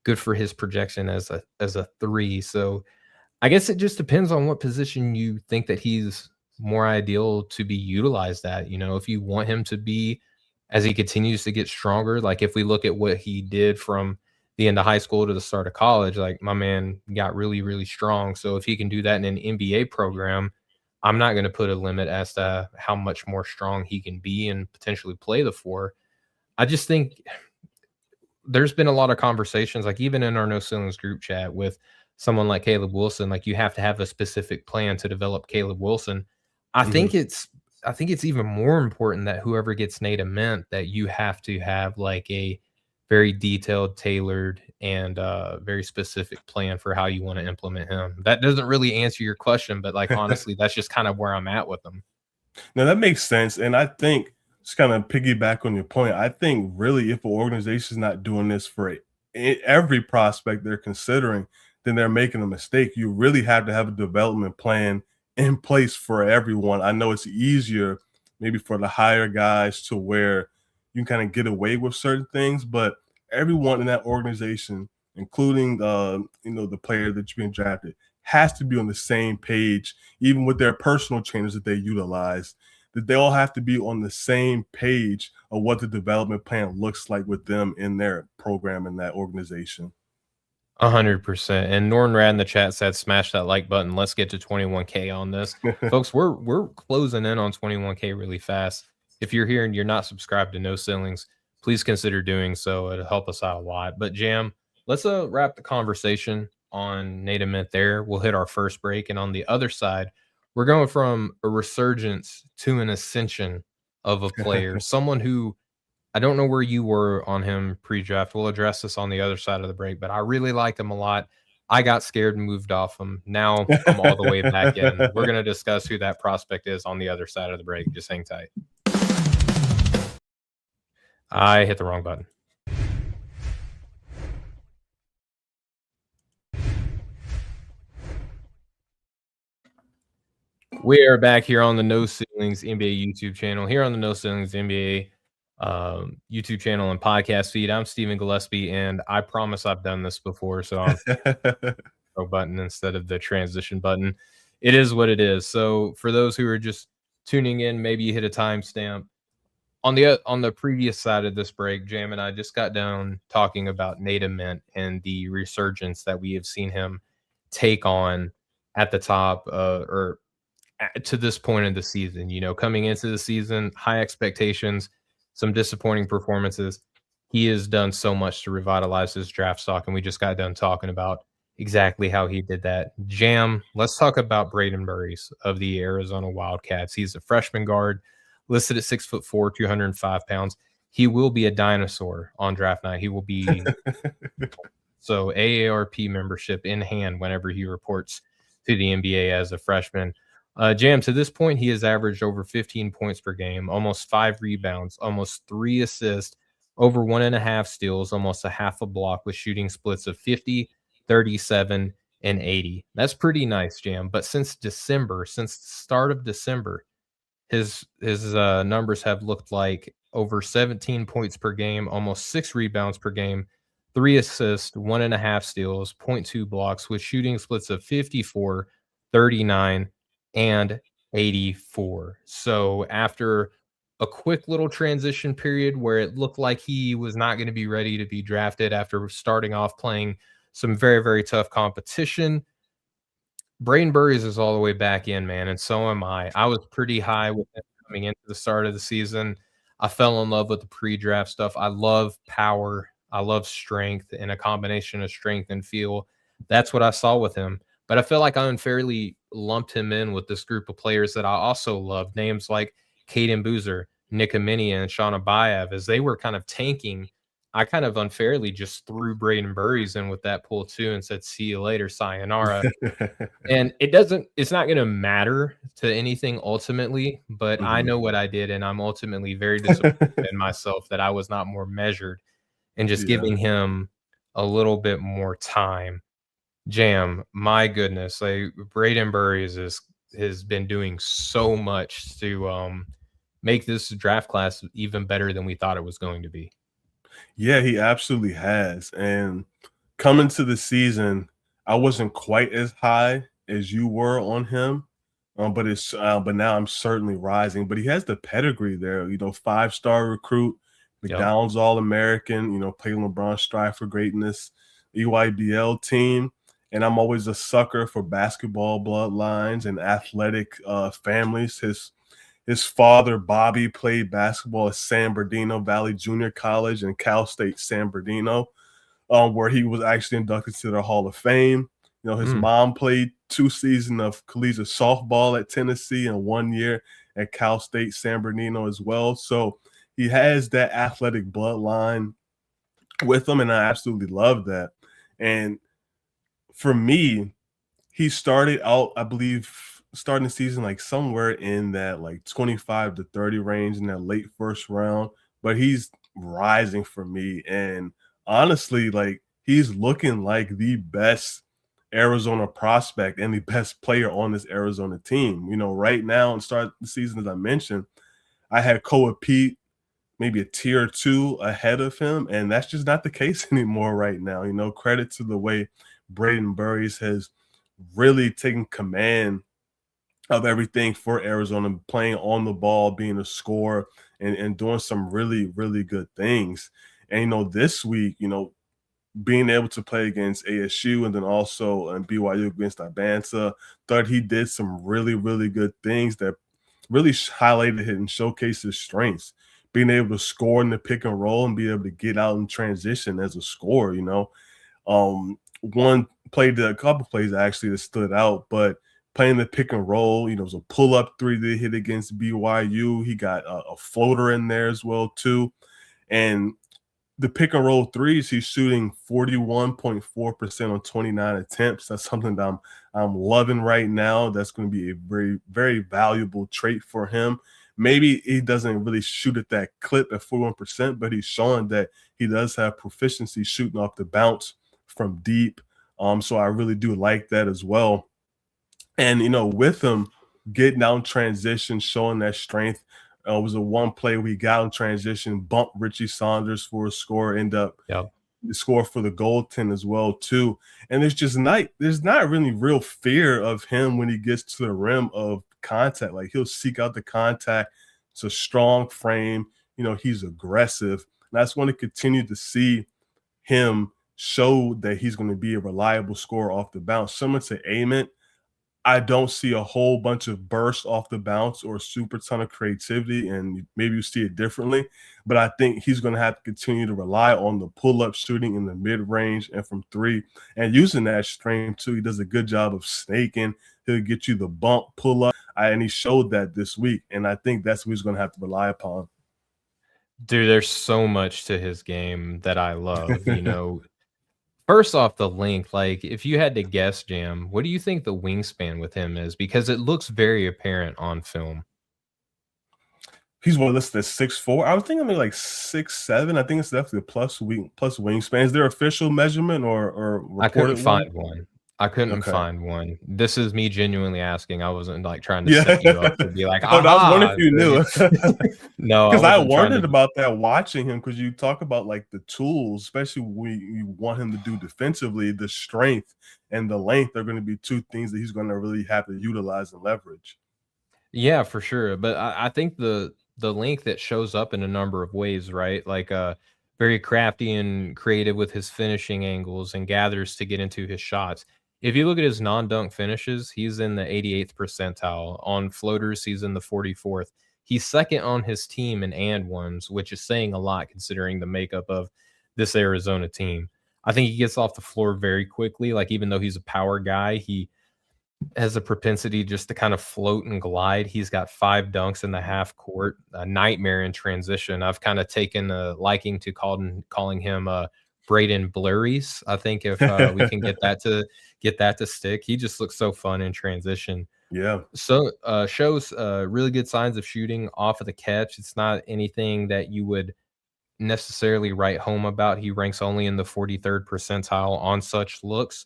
good for his projection as a 3. So I guess it just depends on what position you think that he's more ideal to be utilized at. You know, if you want him to be as he continues to get stronger, like if we look at what he did from the end of high school to the start of college, like my man got really, really strong. So if he can do that in an NBA program, I'm not going to put a limit as to how much more strong he can be and potentially play the 4. I just think there's been a lot of conversations, like even in our No Ceilings group chat with someone like Caleb Wilson, like you have to have a specific plan to develop Caleb Wilson. I Mhm. think it's I think it's even more important that whoever gets Nate Ament, that you have to have like a very detailed, tailored, and very specific plan for how you want to implement him. That doesn't really answer your question, but like honestly, that's just kind of where I'm at with him. Now that makes sense, and I think just kind of piggyback on your point. I think really, if an organization is not doing this for every prospect they're considering, then they're making a mistake. You really have to have a development plan in place for everyone. I know it's easier maybe for the higher guys to where you can kind of get away with certain things, but everyone in that organization, including the player that's being drafted, has to be on the same page, even with their personal trainers that they utilize, that they all have to be on the same page of what the development plan looks like with them in their program in that organization. 100%. And Norn Rad in the chat said, "Smash that like button. Let's get to 21K on this, folks. We're closing in on 21K really fast. If you're here and you're not subscribed to No Ceilings, please consider doing so. It'll help us out a lot. But Jam, let's wrap the conversation on Nate Ament there. We'll hit our first break, and on the other side, we're going from a resurgence to an ascension of a player, someone who I don't know where you were on him pre-draft. We'll address this on the other side of the break, but I really liked him a lot. I got scared and moved off him. Now I'm all the way back in. We're going to discuss who that prospect is on the other side of the break. Just hang tight. I hit the wrong button. We are back here on the No Ceilings NBA YouTube channel, here on the No Ceilings NBA YouTube channel and podcast feed. I'm Stephen Gillaspie, and I promise I've done this before, so I'm button instead of the transition button. It is what it is. So for those who are just tuning in, maybe you hit a timestamp. On the previous side of this break, Jam and I just got down talking about Nate Ament and the resurgence that we have seen him take on at the top, or to this point in the season. You know, coming into the season, high expectations, some disappointing performances. He has done so much to revitalize his draft stock, and we just got done talking about exactly how he did that. Jam, let's talk about Brayden Burries of the Arizona Wildcats. He's a freshman guard, listed at 6'4", 205 pounds. He will be a dinosaur on draft night. He will be so AARP membership in hand whenever he reports to the NBA as a freshman. Jam, to this point, he has averaged over 15 points per game, almost 5 rebounds, almost 3 assists, over 1.5 steals, almost a half a block, with shooting splits of 50, 37, and 80. That's pretty nice, Jam. But since December, since the start of December, his numbers have looked like over 17 points per game, almost 6 rebounds per game, 3 assists, 1.5 steals, zero point 0.2 blocks, with shooting splits of 54, 39, and 84. So after a quick little transition period where it looked like he was not going to be ready to be drafted after starting off playing some very, very tough competition, Brayden Burries is all the way back in, man, and so am I. I was pretty high with him coming into the start of the season. I fell in love with the pre-draft stuff. I love power. I love strength, and a combination of strength and feel. That's what I saw with him. But I feel like I unfairly lumped him in with this group of players that I also love, names like Caden Boozer, Nick Amini, and Shauna Bayev, as they were kind of tanking. I kind of unfairly just threw Brayden Burries in with that pull too and said, "See you later, sayonara." And it's not gonna matter to anything ultimately, but I Mhm. know what I did, and I'm ultimately very disappointed in myself that I was not more measured and just Yeah. giving him a little bit more time. Jam, my goodness, like, Brayden Burries has been doing so much to, make this draft class even better than we thought it was going to be. Yeah, he absolutely has, and coming to the season, I wasn't quite as high as you were on him, but now I'm certainly rising, but he has the pedigree there, you know, five-star recruit, Yep. McDonald's All-American, you know, played LeBron Strive for Greatness, EYBL team, and I'm always a sucker for basketball bloodlines and athletic, families. His father, Bobby, played basketball at San Bernardino Valley Junior College and Cal State San Bernardino, where he was actually inducted to the Hall of Fame. You know, his Mm, mom played 2 seasons of collegiate softball at Tennessee and 1 year at Cal State San Bernardino as well. So he has that athletic bloodline with him, and I absolutely love that. And for me, he started out, I believe, starting the season like somewhere in that like 25 to 30 range in that late first round, but he's rising for me. And honestly, like he's looking like the best Arizona prospect and the best player on this Arizona team. You know, right now and start the season, as I mentioned, I had Koa Pete maybe a tier or two ahead of him, and that's just not the case anymore right now. You know, credit to the way Brayden Burries has really taken command of everything for Arizona, playing on the ball, being a scorer, and doing some really, really good things. And you know, this week, you know, being able to play against ASU and then also BYU against Ibanta, thought he did some really, really good things that really highlighted him and showcased his strengths. Being able to score in the pick and roll and be able to get out and transition as a scorer, you know. One played a couple plays actually that stood out, but playing the pick and roll, you know, it was a pull up three that he hit against BYU. He got a floater in there as well too, and the pick and roll threes, he's shooting 41.4% on 29 attempts. That's something that I'm loving right now. That's going to be a very, very valuable trait for him. Maybe he doesn't really shoot at that clip at 41%, but he's showing that he does have proficiency shooting off the bounce from deep. So I really do like that as well. And you know, with him getting out in transition, showing that strength, was a one play we got in transition, bumped Richie Saunders for a score, end up yep. the score for the goaltend as well too. And there's not really real fear of him when he gets to the rim of contact. Like he'll seek out the contact. It's a strong frame. You know, he's aggressive. And I just want to continue to see him show that he's going to be a reliable scorer off the bounce. Similar to Ament, I don't see a whole bunch of bursts off the bounce or a super ton of creativity, and maybe you see it differently. But I think he's going to have to continue to rely on the pull-up shooting in the mid-range and from three, and using that strength too. He does a good job of snaking. He'll get you the bump pull-up, and he showed that this week. And I think that's what he's going to have to rely upon. Dude, there's so much to his game that I love, you know. First off, the length, like, if you had to guess, Jam, what do you think the wingspan with him is? Because it looks very apparent on film. He's well listed as 6'4". I was thinking maybe like 6'7". I think it's definitely a plus wingspan. Is there official measurement or I couldn't reported find one? one. I couldn't Okay. find one. This is me genuinely asking. I wasn't, like, trying to Yeah. set you up to be like, Oh, I was wondering "Aha!" if you knew. No, I Because I wasn't trying to wondered about that watching him. Because you talk about, like, the tools, especially when you want him to do defensively, the strength and the length are gonna be 2 things that he's gonna really have to utilize and leverage. Yeah, for sure, but I think the length that shows up in a number of ways, right? Like, very crafty and creative with his finishing angles and gathers to get into his shots. If you look at his non-dunk finishes, he's in the 88th percentile. On floaters, he's in the 44th. He's second on his team in and ones, which is saying a lot considering the makeup of this Arizona team. I think he gets off the floor very quickly. Like, even though he's a power guy, has a propensity just to kind of float and glide. He's got 5 dunks in the half court, a nightmare in transition. I've kinda taken a liking to calling him, Brayden Burries. I think if, we can get that to stick, he just looks so fun in transition. Yeah. So, shows, really good signs of shooting off of the catch. It's not anything that you would necessarily write home about. He ranks only in the 43rd percentile on such looks,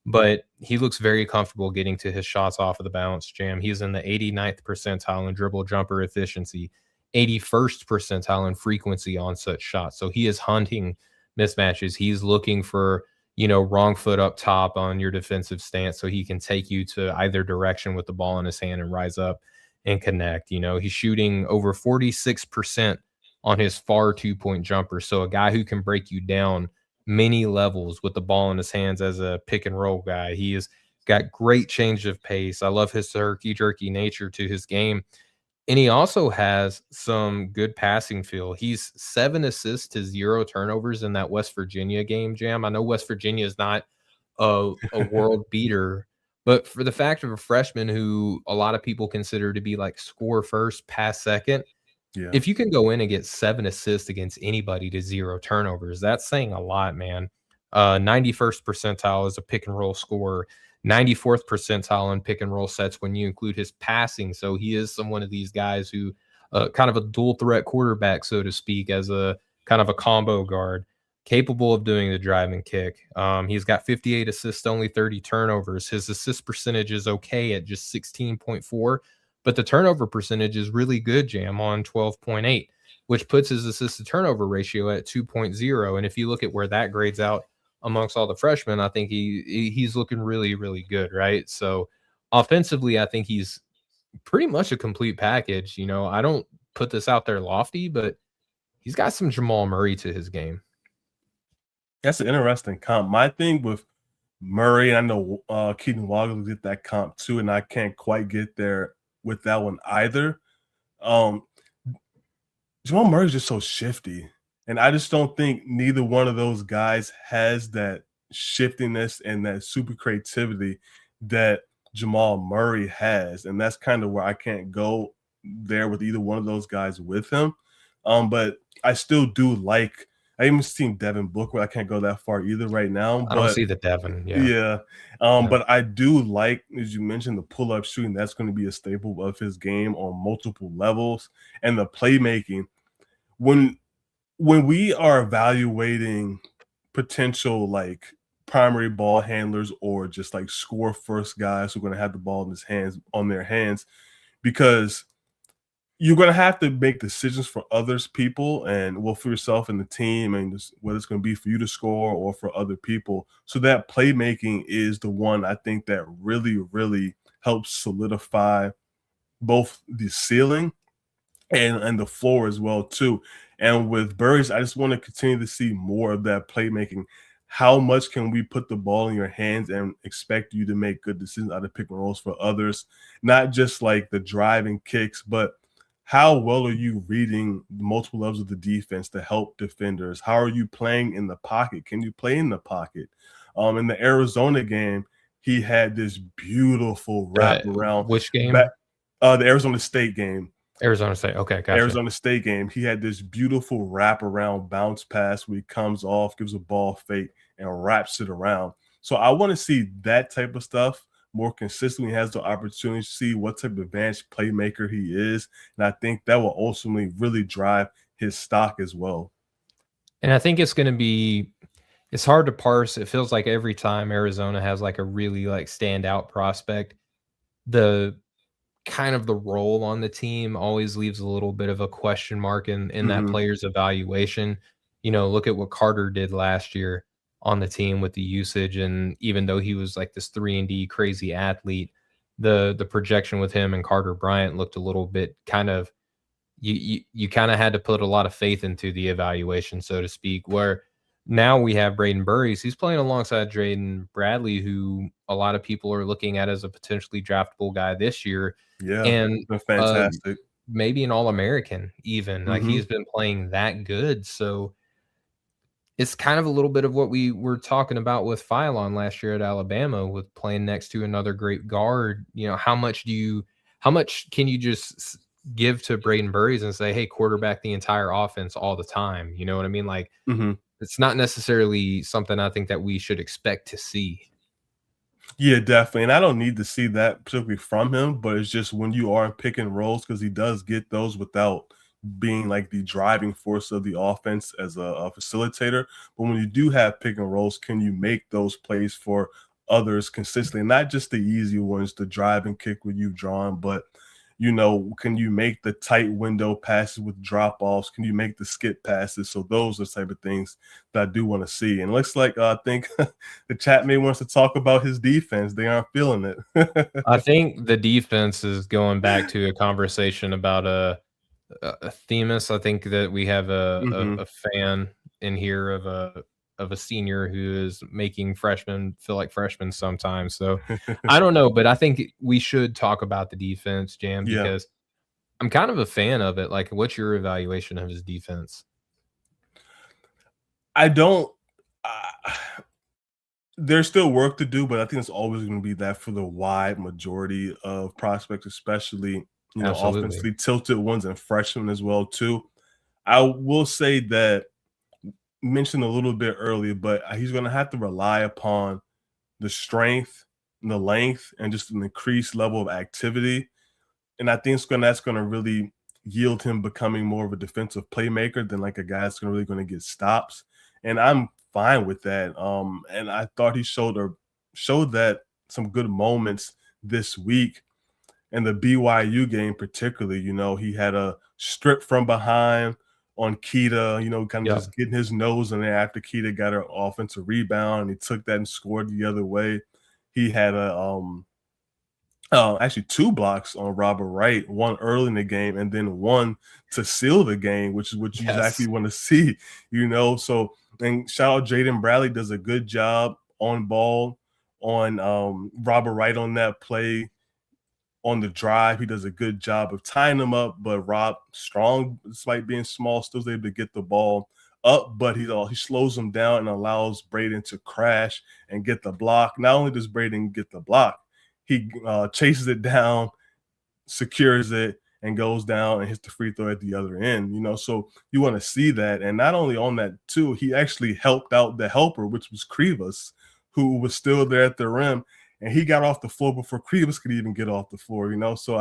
but he looks very comfortable getting to his shots off of the bounce jam. He's in the 89th percentile in dribble jumper efficiency, 81st percentile in frequency on such shots. So he is hunting mismatches. He's looking for, wrong foot up top on your defensive stance so he can take you to either direction with the ball in his hand and rise up and connect. He's shooting over 46% on his far 2-point jumper. So a guy who can break you down many levels with the ball in his hands as a pick and roll guy. He has got great change of pace. I love his herky jerky nature to his game. And he also has some good passing feel. He's 7 assists to 0 turnovers in that West Virginia game, Jam. I know West Virginia is not a world beater, but for the fact of a freshman who a lot of people consider to be like score first, pass second, Yeah. if you can go in and get 7 assists against anybody to 0 turnovers, that's saying a lot, man. 91st percentile is a pick and roll scorer, 94th percentile in pick and roll sets when you include his passing. So he is one of these guys who, kind of a dual threat quarterback, so to speak, as a kind of a combo guard, capable of doing the drive and kick. He's got 58 assists, only 30 turnovers. His assist percentage is okay at just 16.4, but the turnover percentage is really good, Jam, on 12.8, which puts his assist to turnover ratio at 2.0. And if you look at where that grades out amongst all the freshmen, I think he's looking really, really good, right? So offensively, I think he's pretty much a complete package. I don't put this out there lofty, but he's got some Jamal Murray to his game. That's an interesting comp. My thing with Murray, and I know Keaton Wallace did that comp too, and I can't quite get there with that one either. Um, Jamal Murray's just so shifty, and I just don't think neither one of those guys has that shiftiness and that super creativity that Jamal Murray has, and that's kind of where I can't go there with either one of those guys with him. But I still do like. I even seen Devin Booker. I can't go that far either right now, I don't but see the Devin. Yeah. yeah. Yeah. But I do like, as you mentioned, the pull-up shooting. That's going to be a staple of his game on multiple levels, and the playmaking. When we are evaluating potential like primary ball handlers or just like score first guys who are going to have the ball in his hands on their hands, because you're going to have to make decisions for others people and well for yourself and the team, and just whether it's going to be for you to score or for other people. So that playmaking is the one I think that really helps solidify both the ceiling and the floor as well too. And with Burris, I just want to continue to see more of that playmaking. How much can we put the ball in your hands and expect you to make good decisions out of pick and rolls for others? Not just like the driving kicks, but how well are you reading multiple levels of the defense to help defenders? How are you playing in the pocket? Can you play in the pocket? In the Arizona game, he had this beautiful wraparound Which back. game? The Arizona State game. Arizona State. Okay, gotcha. Arizona State game, he had this beautiful wraparound bounce pass where he comes off, gives a ball fake, and wraps it around. So I want to see that type of stuff more consistently. He has the opportunity to see what type of advanced playmaker he is. And I think that will ultimately really drive his stock as well. And I think it's hard to parse. It feels like every time Arizona has like a really like standout prospect, the kind of the role on the team always leaves a little bit of a question mark in that Mhm. player's evaluation. Look at what Carter did last year on the team with the usage, and even though he was like this 3-and-D crazy athlete, the projection with him and Carter Bryant looked a little bit kind of you kind of had to put a lot of faith into the evaluation, so to speak, where now we have Brayden Burries. He's playing alongside Drayden Bradley, who a lot of people are looking at as a potentially draftable guy this year, Yeah, and been fantastic. maybe an All-American even. Like, Mhm. he's been playing that good. So It's kind of a little bit of what we were talking about with Phylon last year at Alabama with playing next to another great guard. You know, how much can you just give to Brayden Burries and say, "Hey, quarterback the entire offense all the time." You know what I mean? Like, Mhm. it's not necessarily something I think that we should expect to see. Yeah, definitely. And I don't need to see that particularly from him, but it's just when you are in pick and rolls, because he does get those without being like the driving force of the offense as a facilitator. But when you do have pick and rolls, can you make those plays for others consistently? Not just the easy ones, the drive and kick where you've drawn, but can you make the tight window passes with drop offs? Can you make the skip passes? So those are the type of things that I do want to see. And it looks like I think the chat may wants to talk about his defense. They aren't feeling it. I think the defense is going back to a conversation about a Themis. I think that we have Hmm. a fan in here of a senior who is making freshmen feel like freshmen sometimes. So I don't know, but I think we should talk about the defense, Jam, Yeah, because I'm kind of a fan of it. Like, what's your evaluation of his defense? I don't. Uh, there's still work to do, but I think it's always going to be that for the wide majority of prospects, especially Absolutely. offensively tilted ones and freshmen as well too. I will say that mentioned a little bit earlier, but he's going to have to rely upon the strength, and the length, and just an increased level of activity. And I think that's going to really yield him becoming more of a defensive playmaker than like a guy that's really going to get stops. And I'm fine with that. And I thought he showed that some good moments this week in the BYU game, particularly. He had a strip from behind on Keita, kind of Yep. just getting his nose in there after Keita got an offensive rebound, and he took that and scored the other way. He had actually two blocks on Robert Wright, one early in the game and then one to seal the game, which is what you exactly Yes. want to see. So, and shout out Jaden Bradley does a good job on ball on Robert Wright on that play on the drive. He does a good job of tying them up, but Rob strong, despite being small, still is able to get the ball up, but he slows him down and allows Brayden to crash and get the block. Not only does Brayden get the block, he chases it down, secures it, and goes down and hits the free throw at the other end. So you want to see that. And not only on that, too, he actually helped out the helper, which was Krivas, who was still there at the rim. And he got off the floor before Krivas could even get off the floor. So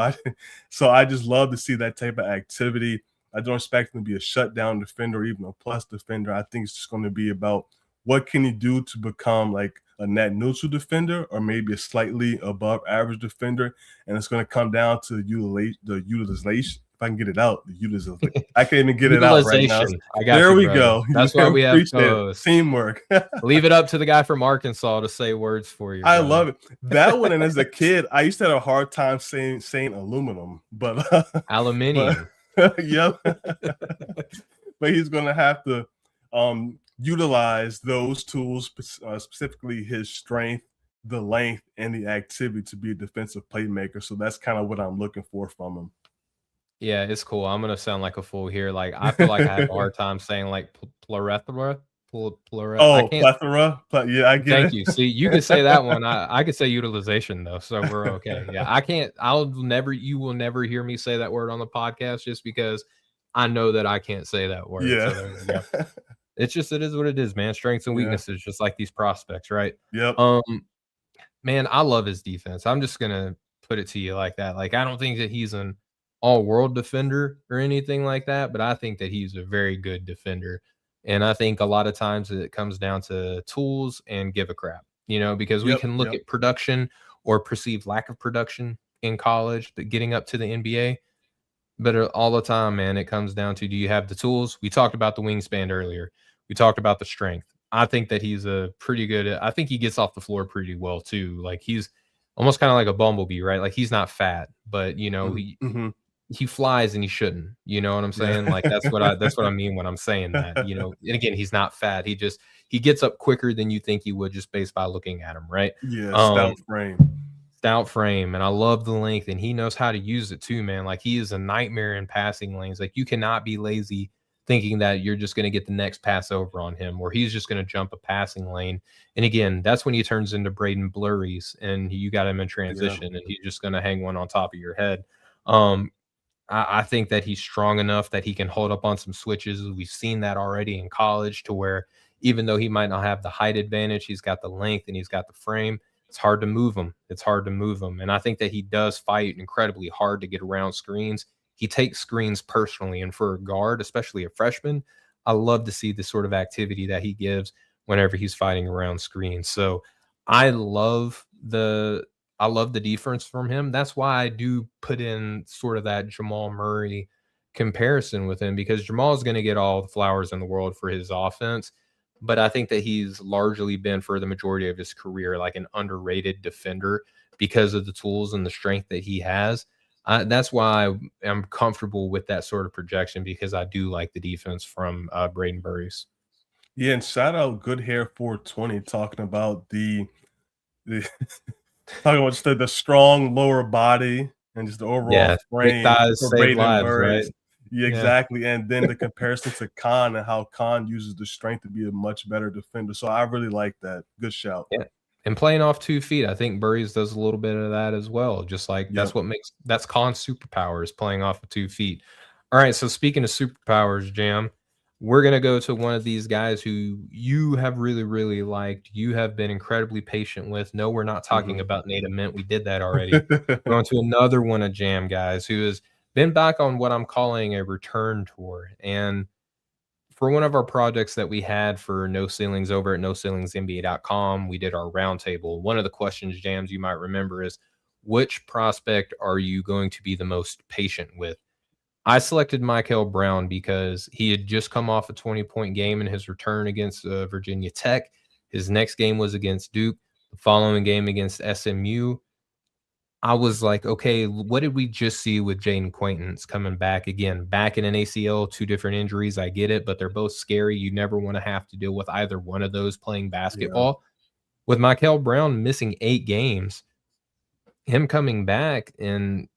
I just love to see that type of activity. I don't expect him to be a shutdown defender or even a plus defender. I think it's just going to be about what can he do to become like a net neutral defender or maybe a slightly above average defender. And it's going to come down to the utilization. If I can get it out, the utilization. I can't even get it out right now. Utilization. I got There you, we brother. go. That's why we have Appreciate it. co-hosts. Teamwork. Leave it up to the guy from Arkansas to say words for you, I brother. love it. That one, and as a kid, I used to have a hard time saying aluminum, but Aluminium. yep. But he's going to have to utilize those tools, specifically his strength, the length, and the activity to be a defensive playmaker. So that's kind of what I'm looking for from Yeah, it's cool. I'm gonna sound like a fool here. Like, I feel like I have a him. hard time saying like plethora. I Oh, can't. plethora. Yeah, I get Thank it. you. See, you could say that one. I could say utilization though, so we're okay. Yeah, I can't. I'll never. You will never hear me say that word on the podcast, just because I know that I can't say that word. Yeah. So there we go. It's just, it is what it is, man. Strengths and Yeah. weaknesses, just like these prospects, right? Yep. Um, Man, I love his defense. I'm just gonna put it to you like that. Like, I don't think that he's an all-world defender or anything like that, but I think that he's a very good defender. And I think a lot of times it comes down to tools and give a crap, because we Yep. can look Yep. at production or perceived lack of production in college, but getting up to the NBA. But all the time, man, it comes down to, do you have the tools? We talked about the wingspan earlier. We talked about the strength. I think that he's a pretty good. I think he gets off the floor pretty well too. Like, he's almost kind of like a bumblebee, right? Like, he's not fat, but Mm-hmm. he flies and he shouldn't. You know what I'm Yeah. saying? Like, that's what I mean when I'm saying that. And again, he's not fat. He gets up quicker than you think he would just based by looking at him, right? Yeah. Um, Stout frame. Stout frame, and I love the length, and he knows how to use it too, man. Like, he is a nightmare in passing lanes. Like, you cannot be lazy thinking that you're just going to get the next pass over on him, or he's just going to jump a passing lane. And again, that's when he turns into Brayden Burries, and you got him in Yeah. transition, and he's just going to hang one on top of your head. Um, I think that he's strong enough that he can hold up on some switches. We've seen that already in college, to where even though he might not have the height advantage, he's got the length and he's got the frame. It's hard to move him. It's hard to move him. And I think that he does fight incredibly hard to get around screens. He takes screens personally. And for a guard, especially a freshman, I love to see the sort of activity that he gives whenever he's fighting around screens. So I love the I love the defense from him. That's why I do put in sort of that Jamal Murray comparison with him, because Jamal is going to get all the flowers in the world for his offense. But I think that he's largely been, for the majority of his career, like an underrated defender because of the tools and the strength that he has. That's why I'm comfortable with that sort of projection, because I do like the defense from Brayden Burries. Yeah, and shout out Good Hair 420 talking about the talking about just the strong lower body and just the overall Yeah, thick frame thighs for save Brayden lives, right? Burries. Yeah, Yeah. exactly. And then the comparison to Khan and how Khan uses the strength to be a much better defender. So I really like that. Good shout. Yeah, and playing off 2 feet, I think Burries does a little bit of that as well, just like Yep. that's Khan's superpower, is playing off of 2 feet. Alright, so speaking of superpowers, Jam, we're gonna go to one of these guys who you have really, really liked, you have been incredibly patient with. No, we're not talking Mhm. about Nate Ament, we did that already. We're going to another one of Jam guys who has been back on what I'm calling a return tour, and for one of our projects that we had for No Ceilings over at NoCeilingsNBA.com, we did our roundtable. One of the questions, Jams, you might remember is, which prospect are you going to be the most patient with? I selected Mikel Brown because he had just come off a 20-point game in his return against Virginia Tech. His next game was against Duke. The following game against SMU, I was like, okay, what did we just see with Jaden Quaintance coming back again? Back in an ACL, two different injuries. I get it, but they're both scary. You never want to have to deal with either one of those playing Yeah. basketball. With Mikel Brown missing 8 games, him coming back, and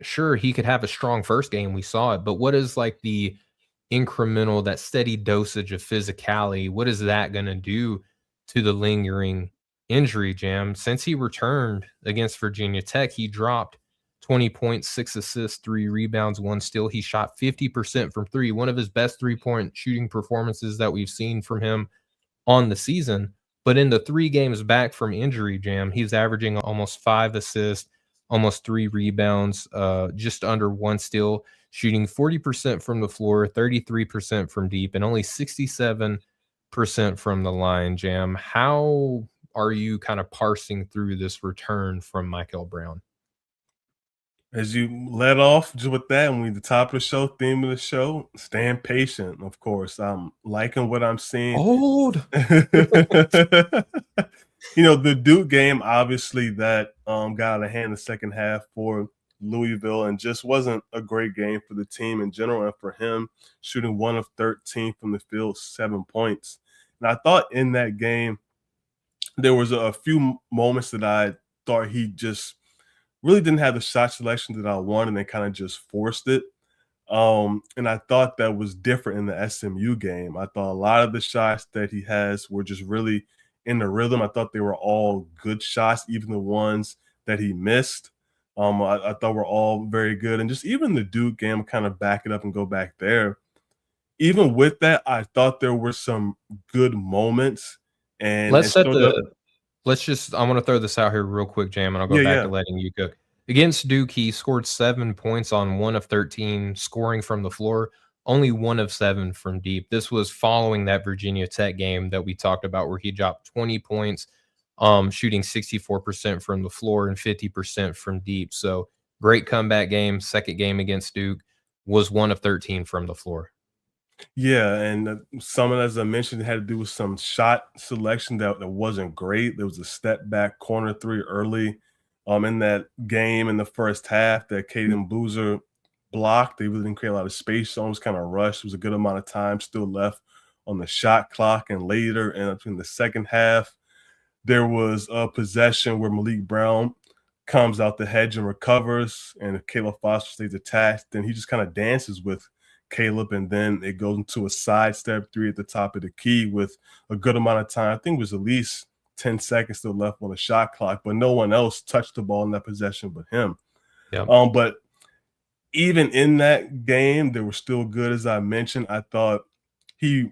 sure, he could have a strong first game. We saw it, but what is like the incremental, that steady dosage of physicality? What is that going to do to the lingering injury, Jam? Since he returned against Virginia Tech, he dropped 20 points, 6 assists, 3 rebounds, 1 steal. He shot 50% from three, one of his best 3-point shooting performances that we've seen from him on the season. But in the 3 games back from injury, Jam, he's averaging almost 5 assists, almost 3 rebounds, just under 1 steal, shooting 40% from the floor, 33% from deep, and only 67% from the line, Jam. How are you kind of parsing through this return from Mikel Brown? As you led off just with that, and we the top of the show, theme of the show, staying patient, of course. I'm liking what I'm seeing. Old. The Duke game, obviously, that got out of hand the second half for Louisville, and just wasn't a great game for the team in general, and for him shooting 1 of 13 from the field, 7 points. And I thought in that game there was a few moments that I thought he just really didn't have the shot selection that I wanted, and they kind of just forced it. And I thought that was different in the SMU game. I thought a lot of the shots that he has were just really in the rhythm. I thought they were all good shots, even the ones that he missed. I thought were all very good. And just even the Duke game, kind of back it up and go back there. Even with that, I thought there were some good moments, and Let's it set showed up. the Let's just I wanna throw this out here real quick, Jam, and I'll go Yeah, back to yeah. letting you cook. Against Duke, he scored 7 points on 1 of 13 scoring from the floor, only 1 of 7 from deep. This was following that Virginia Tech game that we talked about, where he dropped 20 points, shooting 64% from the floor and 50% from deep. So, great comeback game. Second game against Duke was 1 of 13 from the floor. Yeah, and some of it, as I mentioned, had to do with some shot selection that wasn't great. There was a step back corner three early in that game in the first half that Caden Boozer blocked. They really didn't create a lot of space, so it was kind of rushed. There was a good amount of time still left on the shot clock, and later in the second half, there was a possession where Malik Brown comes out the hedge and recovers, and if Caleb Foster stays attached, then he just kind of dances with Caleb, and then it goes into a sidestep three at the top of the key with a good amount of time. I think it was at least 10 seconds still left on the shot clock, but no one else touched the ball in that possession but him. Yep. But even in that game, they were still good. As I mentioned, I thought he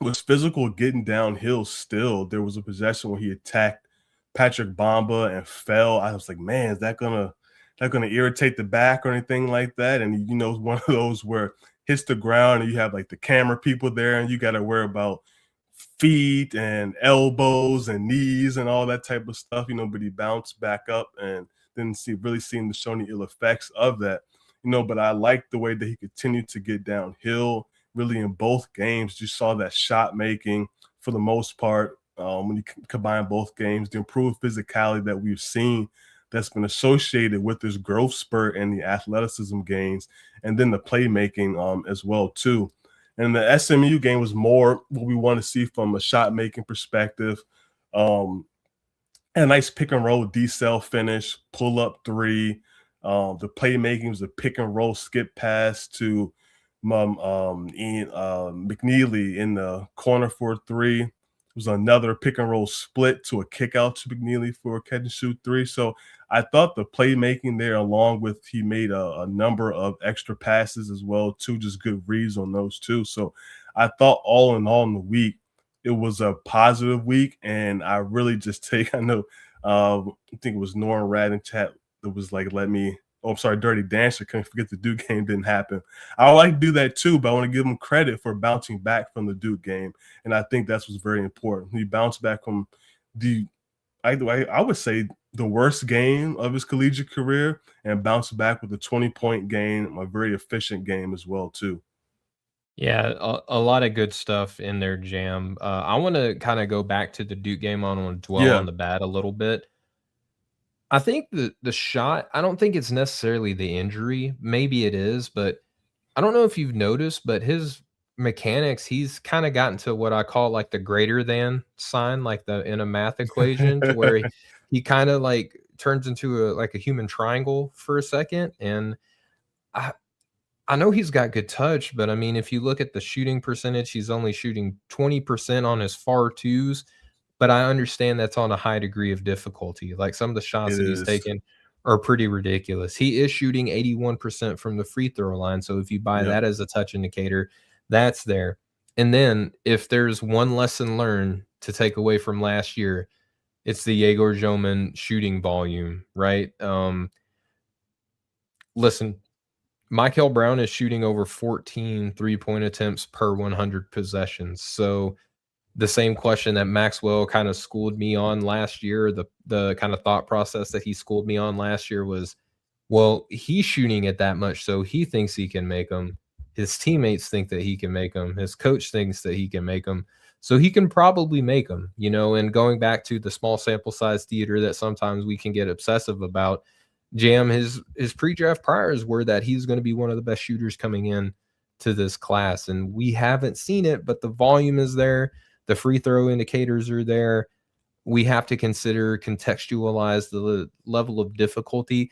was physical getting downhill still. There was a possession where he attacked Patrick Bamba and fell. I was like, man, is that gonna irritate the back or anything like that? And one of those where hits the ground and you have like the camera people there and you got to worry about feet and elbows and knees and all that type of stuff, but he bounced back up and didn't really seem to show any ill effects of that, but I liked the way that he continued to get downhill. Really, in both games, you saw that shot making for the most part. When you combine both games, the improved physicality that we've seen that's been associated with this growth spurt and the athleticism gains, and then the playmaking as well too. And the SMU game was more what we want to see from a shot making perspective. A nice pick and roll decel finish, pull up three. The playmaking was a pick and roll skip pass to McNeely in the corner for a three. It was another pick and roll split to a kick out to McNeely for a catch and shoot three. So I thought the playmaking there, along with he made a number of extra passes as well too, just good reads on those two. So I thought all in all in the week, it was a positive week. And I really just I think it was Norman Rad in chat that was like, Dirty Dancer, couldn't forget the Duke game didn't happen. I would like to do that too, but I want to give him credit for bouncing back from the Duke game. And I think that's what's very important. He bounced back from I would say the worst game of his collegiate career and bounced back with a 20-point game, a very efficient game as well too. Yeah, a lot of good stuff in there, Jam. I want to kind of go back to the Duke game. I want to dwell on the bad a little bit. I think the shot, I don't think it's necessarily the injury. Maybe it is, but I don't know if you've noticed, but his mechanics, he's kind of gotten to what I call like the greater than sign, like in a math equation, to where he kind of like turns into a human triangle for a second. And I know he's got good touch, but I mean, if you look at the shooting percentage, he's only shooting 20% on his far twos. But I understand that's on a high degree of difficulty. Like some of the shots that he's taken are pretty ridiculous. He is shooting 81% from the free throw line. So if you buy that as a touch indicator, that's there. And then if there's one lesson learned to take away from last year, it's the Yegor Joman shooting volume, right? Listen, Mikel Brown is shooting over 14 3-point attempts per 100 possessions. So the same question that Maxwell kind of schooled me on last year, the kind of thought process that he schooled me on last year was, well, he's shooting at that much, so he thinks he can make them. His teammates think that he can make them. His coach thinks that he can make them. So he can probably make them, and going back to the small sample size theater that sometimes we can get obsessive about, Jam, his pre-draft priors were that he's going to be one of the best shooters coming in to this class. And we haven't seen it, but the volume is there. The free throw indicators are there. We have to contextualize the level of difficulty.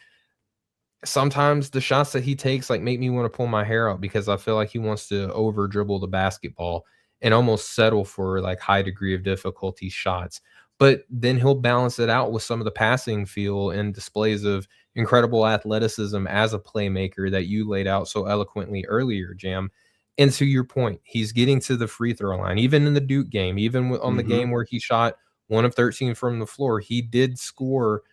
Sometimes the shots that he takes make me want to pull my hair out because I feel like he wants to over dribble the basketball and almost settle for high degree of difficulty shots. But then he'll balance it out with some of the passing feel and displays of incredible athleticism as a playmaker that you laid out so eloquently earlier, Jam. And to your point, he's getting to the free throw line. Even in the Duke game, even on the game where he shot 1 of 13 from the floor, he did score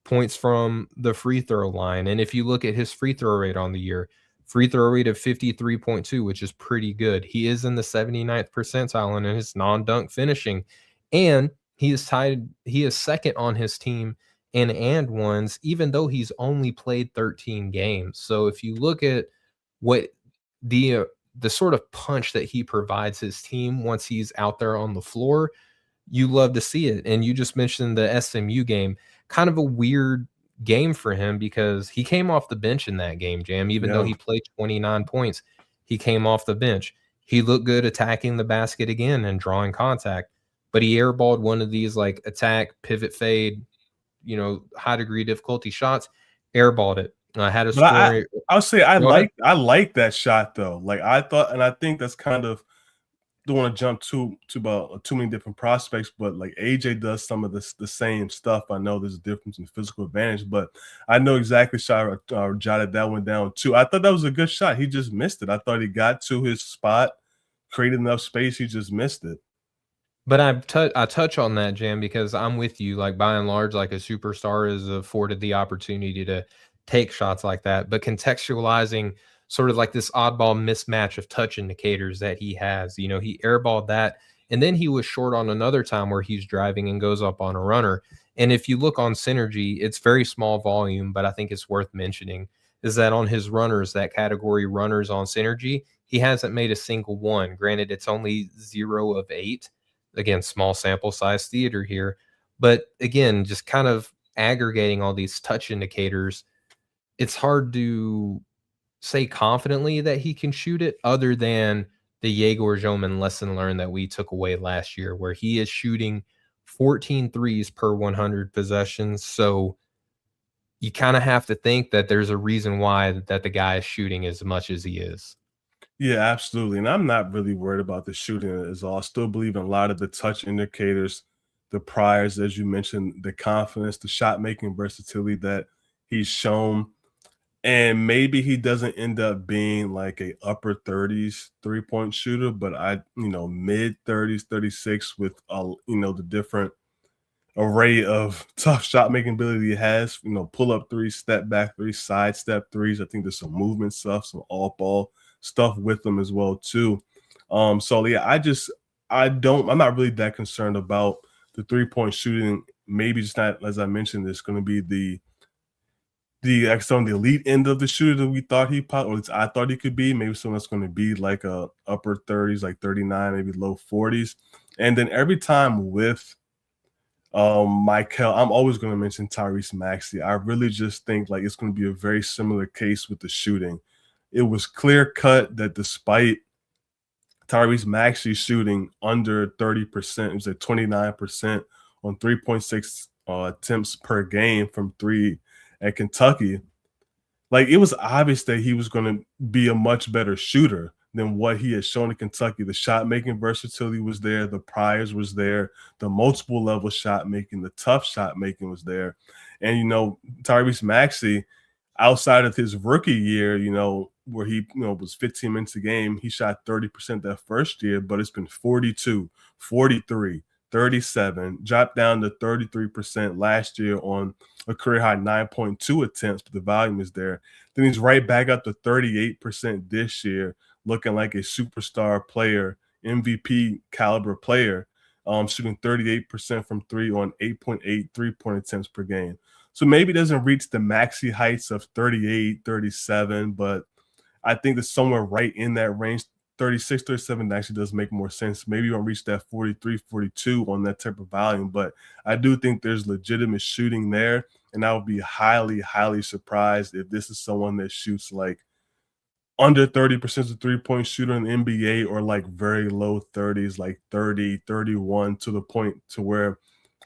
points from the free throw line. And if you look at his free throw rate on the year, free throw rate of 53.2, which is pretty good. He is in the 79th percentile in his non-dunk finishing. And he is second on his team in and ones, even though he's only played 13 games. So if you look at what the sort of punch that he provides his team once he's out there on the floor, you love to see it. And you just mentioned the SMU game, kind of a weird game for him because he came off the bench in that game, Jam. Even though he played 29 points, he came off the bench. He looked good attacking the basket again and drawing contact, but he airballed one of these attack, pivot, fade, high degree difficulty shots, airballed it. I had a But story. I'll say Go ahead. I like that shot though. Like I thought, and I think that's kind of don't want to jump to about too many different prospects, but like AJ does some of this the same stuff. I know there's a difference in physical advantage, but I know exactly shot jotted that one down too. I thought that was a good shot. He just missed it. I thought he got to his spot, created enough space. He just missed it. But I touch on that, Jam, because I'm with you. Like by and large, like a superstar is afforded the opportunity to take shots like that. But contextualizing sort of like this oddball mismatch of touch indicators that he has, he airballed that, and then he was short on another time where he's driving and goes up on a runner. And if you look on synergy, it's very small volume, but I think it's worth mentioning is that on his runners, that category runners on synergy, he hasn't made a single one. Granted, it's only 0 of 8. Again, small sample size theater here. But again, just kind of aggregating all these touch indicators, it's hard to say confidently that he can shoot it other than the Yegor Joman lesson learned that we took away last year, where he is shooting 14 threes per 100 possessions. So you kind of have to think that there's a reason why that the guy is shooting as much as he is. Yeah, absolutely. And I'm not really worried about the shooting as all. I still believe in a lot of the touch indicators, the priors, as you mentioned, the confidence, the shot making versatility that he's shown. And maybe he doesn't end up being like a upper 30s 3-point shooter, but mid 30s, 36 with the different array of tough shot making ability he has, pull up threes, step back threes, sidestep threes. I think there's some movement stuff, some off ball stuff with them as well too. So yeah, I'm not really that concerned about the 3-point shooting. Maybe just not, as I mentioned, it's going to be on the elite end of the shooter that we thought or at least I thought he could be. Maybe someone that's going to be like a upper 30s, like 39, maybe low 40s. And then every time with Mikel, I'm always going to mention Tyrese Maxey. I really just think like it's going to be a very similar case with the shooting. It was clear cut that despite Tyrese Maxey shooting under 30%, it was at 29% on 3.6 attempts per game from three at Kentucky. Like it was obvious that he was going to be a much better shooter than what he had shown in Kentucky. The shot making versatility was there, the priors was there, the multiple level shot making, the tough shot making was there. And Tyrese Maxey, outside of his rookie year, where he was 15 minutes a game, he shot 30% that first year, but it's been 42, 43, 37, dropped down to 33% last year on a career high 9.2 attempts, but the volume is there. Then he's right back up to 38% this year, looking like a superstar player, MVP caliber player, shooting 38% from three on 8.8 3-point attempts per game. So maybe it doesn't reach the maxi heights of 38, 37, but I think that somewhere right in that range, 36, 37 actually does make more sense. Maybe you won't reach that 43, 42 on that type of volume, but I do think there's legitimate shooting there. And I would be highly, highly surprised if this is someone that shoots like under 30% of 3-point shooter in the NBA or like very low 30s, like 30, 31 to the point to where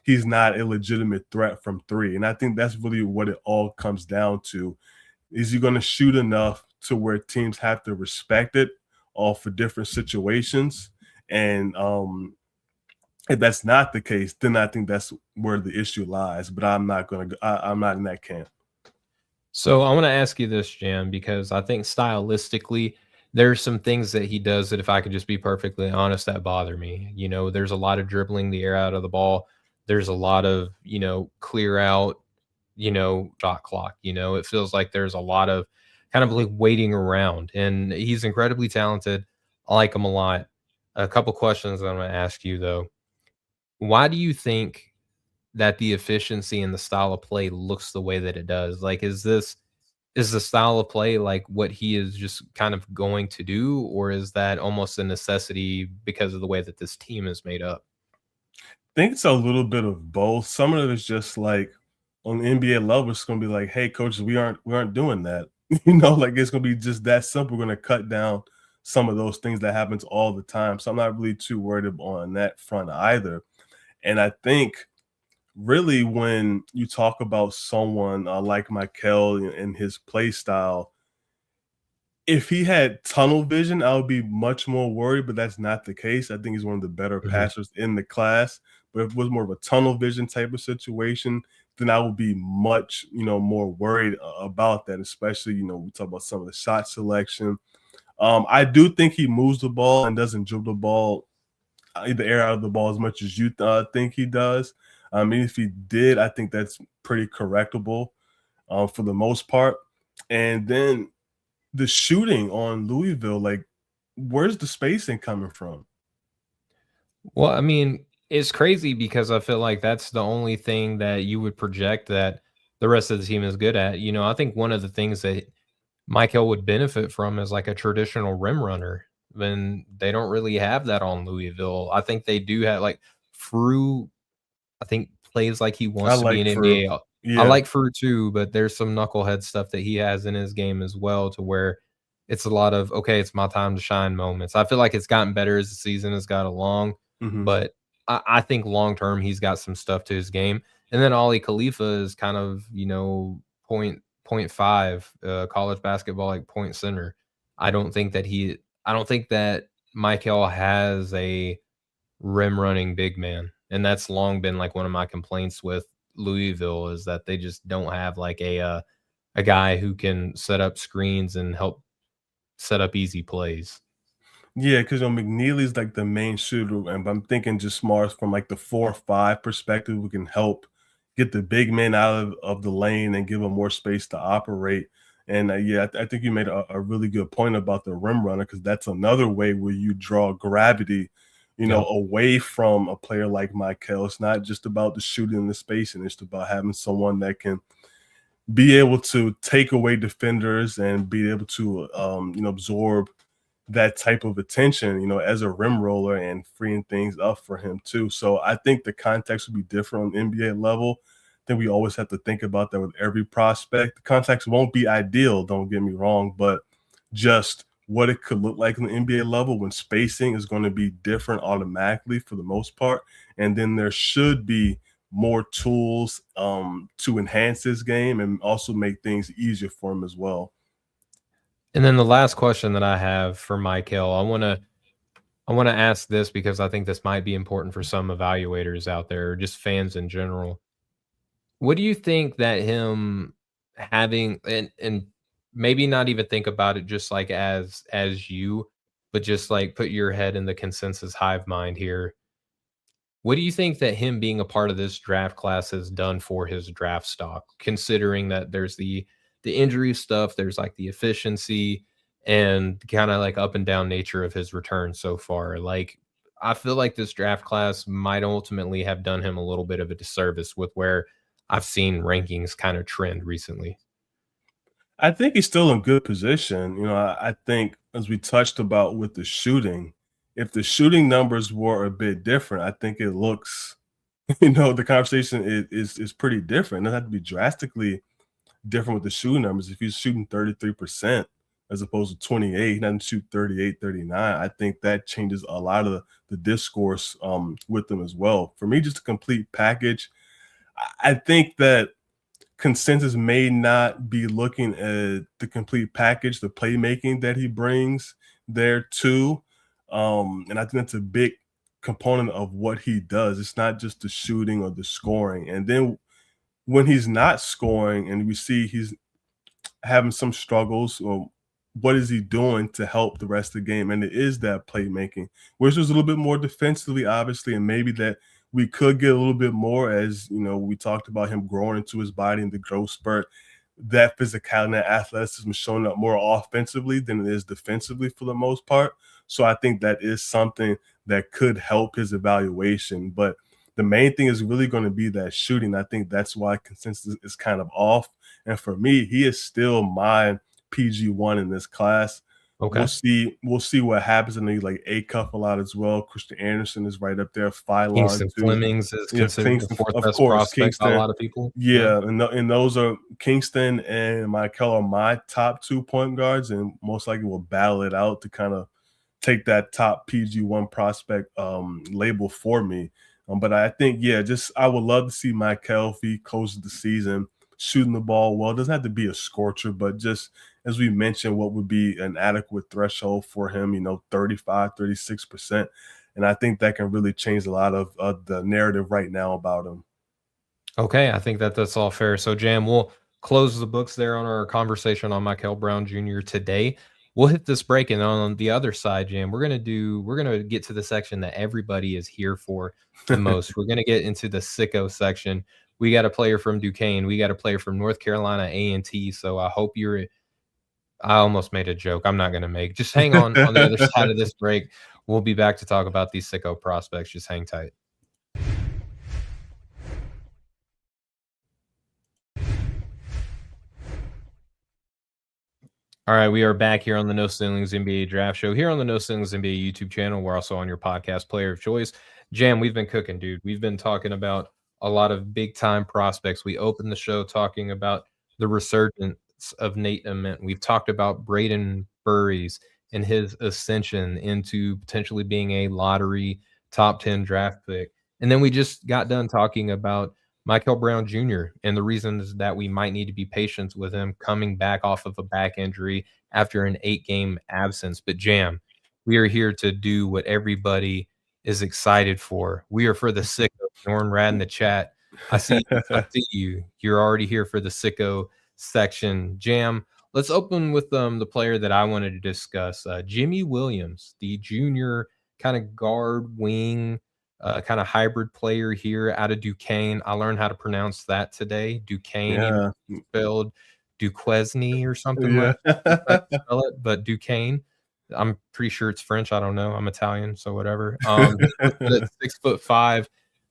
he's not a legitimate threat from three. And I think that's really what it all comes down to. Is he going to shoot enough to where teams have to respect it all for different situations? And if that's not the case, then I think that's where the issue lies. But I'm not in that camp. So I want to ask you this, Jam, because I think stylistically, there's some things that he does that, if I could just be perfectly honest, that bother me. There's a lot of dribbling the air out of the ball. There's a lot of, clear out, shot clock. It feels like there's a lot of kind of like waiting around. And he's incredibly talented. I like him a lot. A couple questions I'm going to ask you, though. Why do you think that the efficiency and the style of play looks the way that it does? Like, is the style of play like what he is just kind of going to do, or is that almost a necessity because of the way that this team is made up? I think it's a little bit of both. Some of it is just like on the NBA level, it's going to be like, hey, coaches, we aren't doing that. Like it's going to be just that simple. We're going to cut down some of those things that happens all the time. So I'm not really too worried on that front either. And I think really, when you talk about someone like Mikel and his play style, if he had tunnel vision, I would be much more worried, but that's not the case. I think he's one of the better Mhm. passers in the class. But if it was more of a tunnel vision type of situation, then I would be much, more worried about that, especially, we talk about some of the shot selection. I do think he moves the ball and doesn't dribble the ball, the air out of the ball as much as you think he does. I mean, if he did, I think that's pretty correctable for the most part. And then the shooting on Louisville, like, where's the spacing coming from? Well, I mean, it's crazy because I feel like that's the only thing that you would project that the rest of the team is good at. I think one of the things that Michael would benefit from is like a traditional rim runner. When they don't really have that on Louisville. I think they do have like Frew, I think plays like he I wants to be like an for NBA. I yeah. like Fruit too, but there's some knucklehead stuff that he has in his game as well to where it's a lot of, "Okay, it's my time to shine" moments. I feel like it's gotten better as the season has got along, Mhm. but I think long term, he's got some stuff to his game. And then Ollie Khalifa is kind of, point five college basketball, like, point center. I don't think that Michael has a rim running big man, and that's long been, like, one of my complaints with Louisville is that they just don't have, like, a guy who can set up screens and help set up easy plays. Yeah, because McNeely's like the main shooter, and I'm thinking just more from like the 4 or 5 perspective, we can help get the big men out of the lane and give them more space to operate. And yeah, I think you made a really good point about the rim runner because that's another way where you draw gravity, Yep. away from a player like Michael. It's not just about the shooting and the spacing; it's about having someone that can be able to take away defenders and be able to absorb that type of attention, as a rim roller and freeing things up for him too. So I think the context would be different on the NBA level. I think we always have to think about that with every prospect. The context won't be ideal, don't get me wrong, but just what it could look like on the NBA level when spacing is going to be different automatically for the most part. And then there should be more tools to enhance his game and also make things easier for him as well. And then the last question that I have for Michael, I wanna ask this because I think this might be important for some evaluators out there, or just fans in general. What do you think that him having and maybe not even think about it just like as you, but just like put your head in the consensus hive mind here. What do you think that him being a part of this draft class has done for his draft stock, considering that there's the injury stuff, there's like the efficiency and kind of like up and down nature of his return so far? Like, I feel like this draft class might ultimately have done him a little bit of a disservice with where I've seen rankings kind of trend recently. I think he's still in good position. I think as we touched about with the shooting, if the shooting numbers were a bit different, I think it looks, the conversation is pretty different. It doesn't have to be drastically different with the shooting numbers. If he's shooting 33% as opposed to 28, he doesn't shoot 38, 39. I think that changes a lot of the discourse with them as well. For me, just a complete package. I think that consensus may not be looking at the complete package, the playmaking that he brings there too. And I think that's a big component of what he does. It's not just the shooting or the scoring. And then when he's not scoring and we see he's having some struggles, or what is he doing to help the rest of the game? And it is that playmaking, which was a little bit more defensively, obviously, and maybe that we could get a little bit more as we talked about him growing into his body in the growth spurt. That physicality and that athleticism is showing up more offensively than it is defensively for the most part. So I think that is something that could help his evaluation. But the main thing is really going to be that shooting. I think that's why consensus is kind of off. And for me, he is still my PG1 in this class. We'll Okay. see. We'll see what happens. I know you like A Cup a lot as well. Christian Anderson is right up there. Phylon Kingston too. Flemings is Yeah, considered the Kingston, fourth of best course, prospect by a Kingston. lot of people. Yeah. Yeah, and those are Kingston and Michael are my top 2 point guards, and most likely will battle it out to kind of take that top PG1 prospect label for me. But I think, yeah, just I would love to see Mikel if he closes the season shooting the ball well. It doesn't have to be a scorcher, but just as we mentioned, what would be an adequate threshold for him, 35, 36%. And I think that can really change a lot of the narrative right now about him. Okay, I think that that's all fair. So, Jam, we'll close the books there on our conversation on Mikel Brown Jr. today. We'll hit this break, and on the other side, Jam, we're gonna get to the section that everybody is here for the most. We're gonna get into the sicko section. We got a player from Duquesne. We got a player from North Carolina A&T. So I hope you're. I almost made a joke. I'm not gonna make. Just hang on the other side of this break. We'll be back to talk about these sicko prospects. Just hang tight. All right, we are back here on the No Ceilings NBA Draft Show. Here on the No Ceilings NBA YouTube channel. We're also on your podcast player of choice. Jam, we've been cooking, dude. We've been talking about a lot of big time prospects. We opened the show talking about the resurgence of Nate Ament. We've talked about Brayden Burries and his ascension into potentially being a lottery top 10 draft pick. And then we just got done talking about Mikel Brown Jr. and the reasons that we might need to be patient with him coming back off of a back injury after an 8-game absence. But Jam, we are here to do what everybody is excited for. We are for the sicko. Norn Rad in the chat. I see you. You're already here for the sicko section. Jam, let's open with the player that I wanted to discuss. Jimmie Williams, the junior kind of guard wing kind of hybrid player here out of Duquesne. I learned how to pronounce that today. Duquesne, Yeah. spelled Duquesne or something Yeah. like that. Spell it, but Duquesne. I'm pretty sure it's French. I don't know. I'm Italian, so whatever. He's listed at 6'5",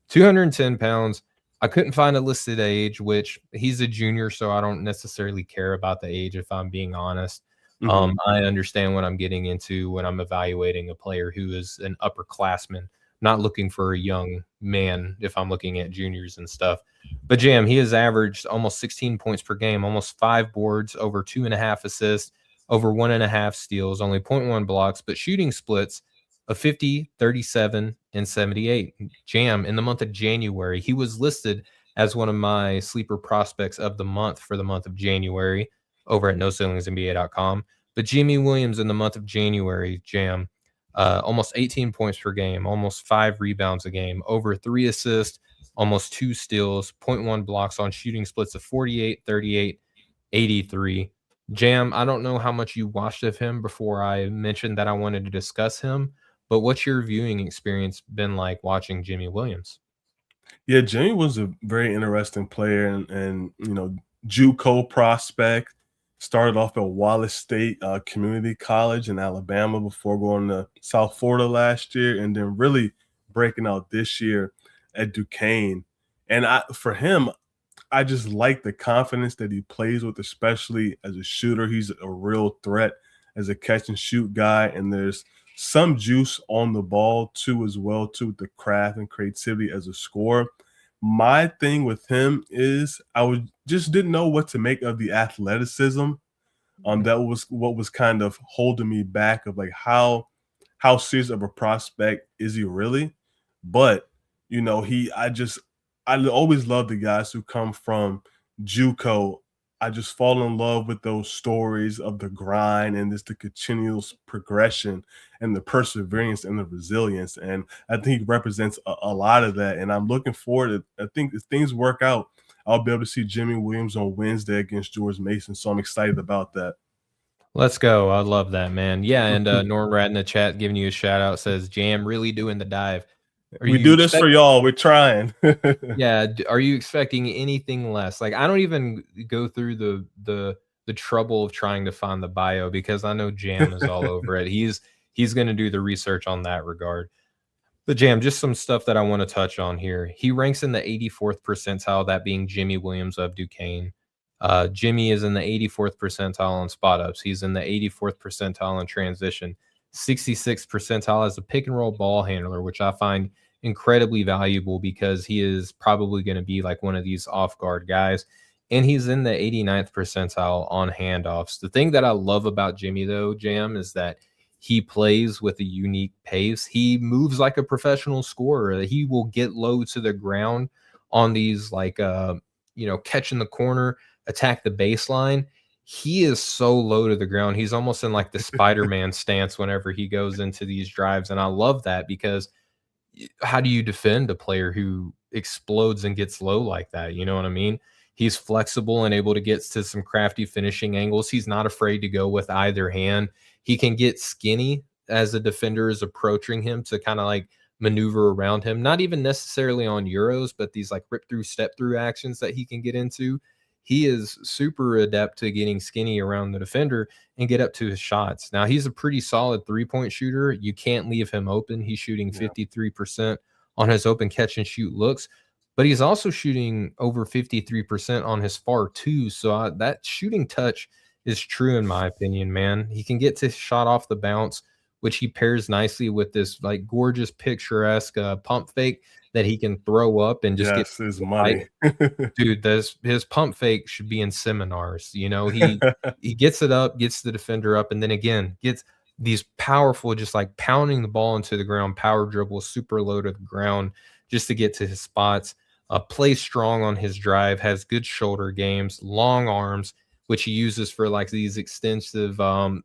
210 pounds. I couldn't find a listed age, which he's a junior, so I don't necessarily care about the age if I'm being honest. I understand what I'm getting into when I'm evaluating a player who is an upperclassman, not looking for a young man if I'm looking at juniors and stuff. But Jam, he has averaged almost 16 points per game, almost 5 boards, over 2.5 assists, over 1.5 steals, only 0.1 blocks, but shooting splits of 50, 37, and 78. Jam, in the month of January, he was listed as one of my sleeper prospects of the month for the month of January over at NoCeilingsNBA.com. But Jimmie Williams in the month of January, Jam, almost 18 points per game, almost 5 rebounds a game, over 3 assists, almost 2 steals, 0.1 blocks on shooting splits of 48, 38, 83. Jam, I don't know how much you watched of him before I mentioned that I wanted to discuss him, but what's your viewing experience been like watching Jimmie Williams? Yeah, Jimmie was a very interesting player and JUCO prospect. Started off at Wallace State Community College in Alabama before going to South Florida last year, and then really breaking out this year at Duquesne. And for him, I just like the confidence that he plays with, especially as a shooter. He's a real threat as a catch and shoot guy, and there's some juice on the ball too, as well, too, the craft and creativity as a scorer. My thing with him is just didn't know what to make of the athleticism. That was what was kind of holding me back of like how serious of a prospect is he really? But I always love the guys who come from JUCO. I just fall in love with those stories of the grind and just the continuous progression and the perseverance and the resilience. And I think he represents a lot of that. And I'm looking forward to, I think if things work out, I'll be able to see Jimmie Williams on Wednesday against George Mason. So I'm excited about that. Let's go. I love that, man. Yeah, and Norm Rad in the chat giving you a shout out says, Jam really doing the dive. Are We you do this for y'all. We're trying. Yeah, are you expecting anything less? Like, I don't even go through the trouble of trying to find the bio because I know Jam is all over it. He's going to do the research on that regard. But Jam, just some stuff that I want to touch on here. He ranks in the 84th percentile, that being Jimmie Williams of Duquesne. Jimmie is in the 84th percentile on spot ups. He's in the 84th percentile in transition. 66th percentile as a pick and roll ball handler, which I find incredibly valuable because he is probably going to be like one of these off guard guys. And he's in the 89th percentile on handoffs. The thing that I love about Jimmie, though, Jam, is that He plays with a unique pace. He moves like a professional scorer. He will get low to the ground on these catch in the corner, attack the baseline. He is so low to the ground. He's almost in like the Spider-Man stance whenever he goes into these drives. And I love that because how do you defend a player who explodes and gets low like that? You know what I mean? He's flexible and able to get to some crafty finishing angles. He's not afraid to go with either hand. He can get skinny as a defender is approaching him to kind of like maneuver around him, not even necessarily on Euros, but these like rip through, step through actions that he can get into. He is super adept to getting skinny around the defender and get up to his shots. Now, he's a pretty solid 3-point shooter. You can't leave him open. He's shooting Yeah. 53% on his open catch and shoot looks, but he's also shooting over 53% on his far two. So that shooting touch is true in my opinion, man. He can get to his shot off the bounce, which he pairs nicely with this like gorgeous picturesque pump fake that he can throw up and just get Yes, is money. dude, his pump fake should be in seminars. You know, he gets it up, gets the defender up, and then again gets these powerful, just like pounding the ball into the ground, power dribble, super low to the ground, just to get to his spots. Plays strong on his drive, has good shoulder games, long arms, which he uses for like these extensive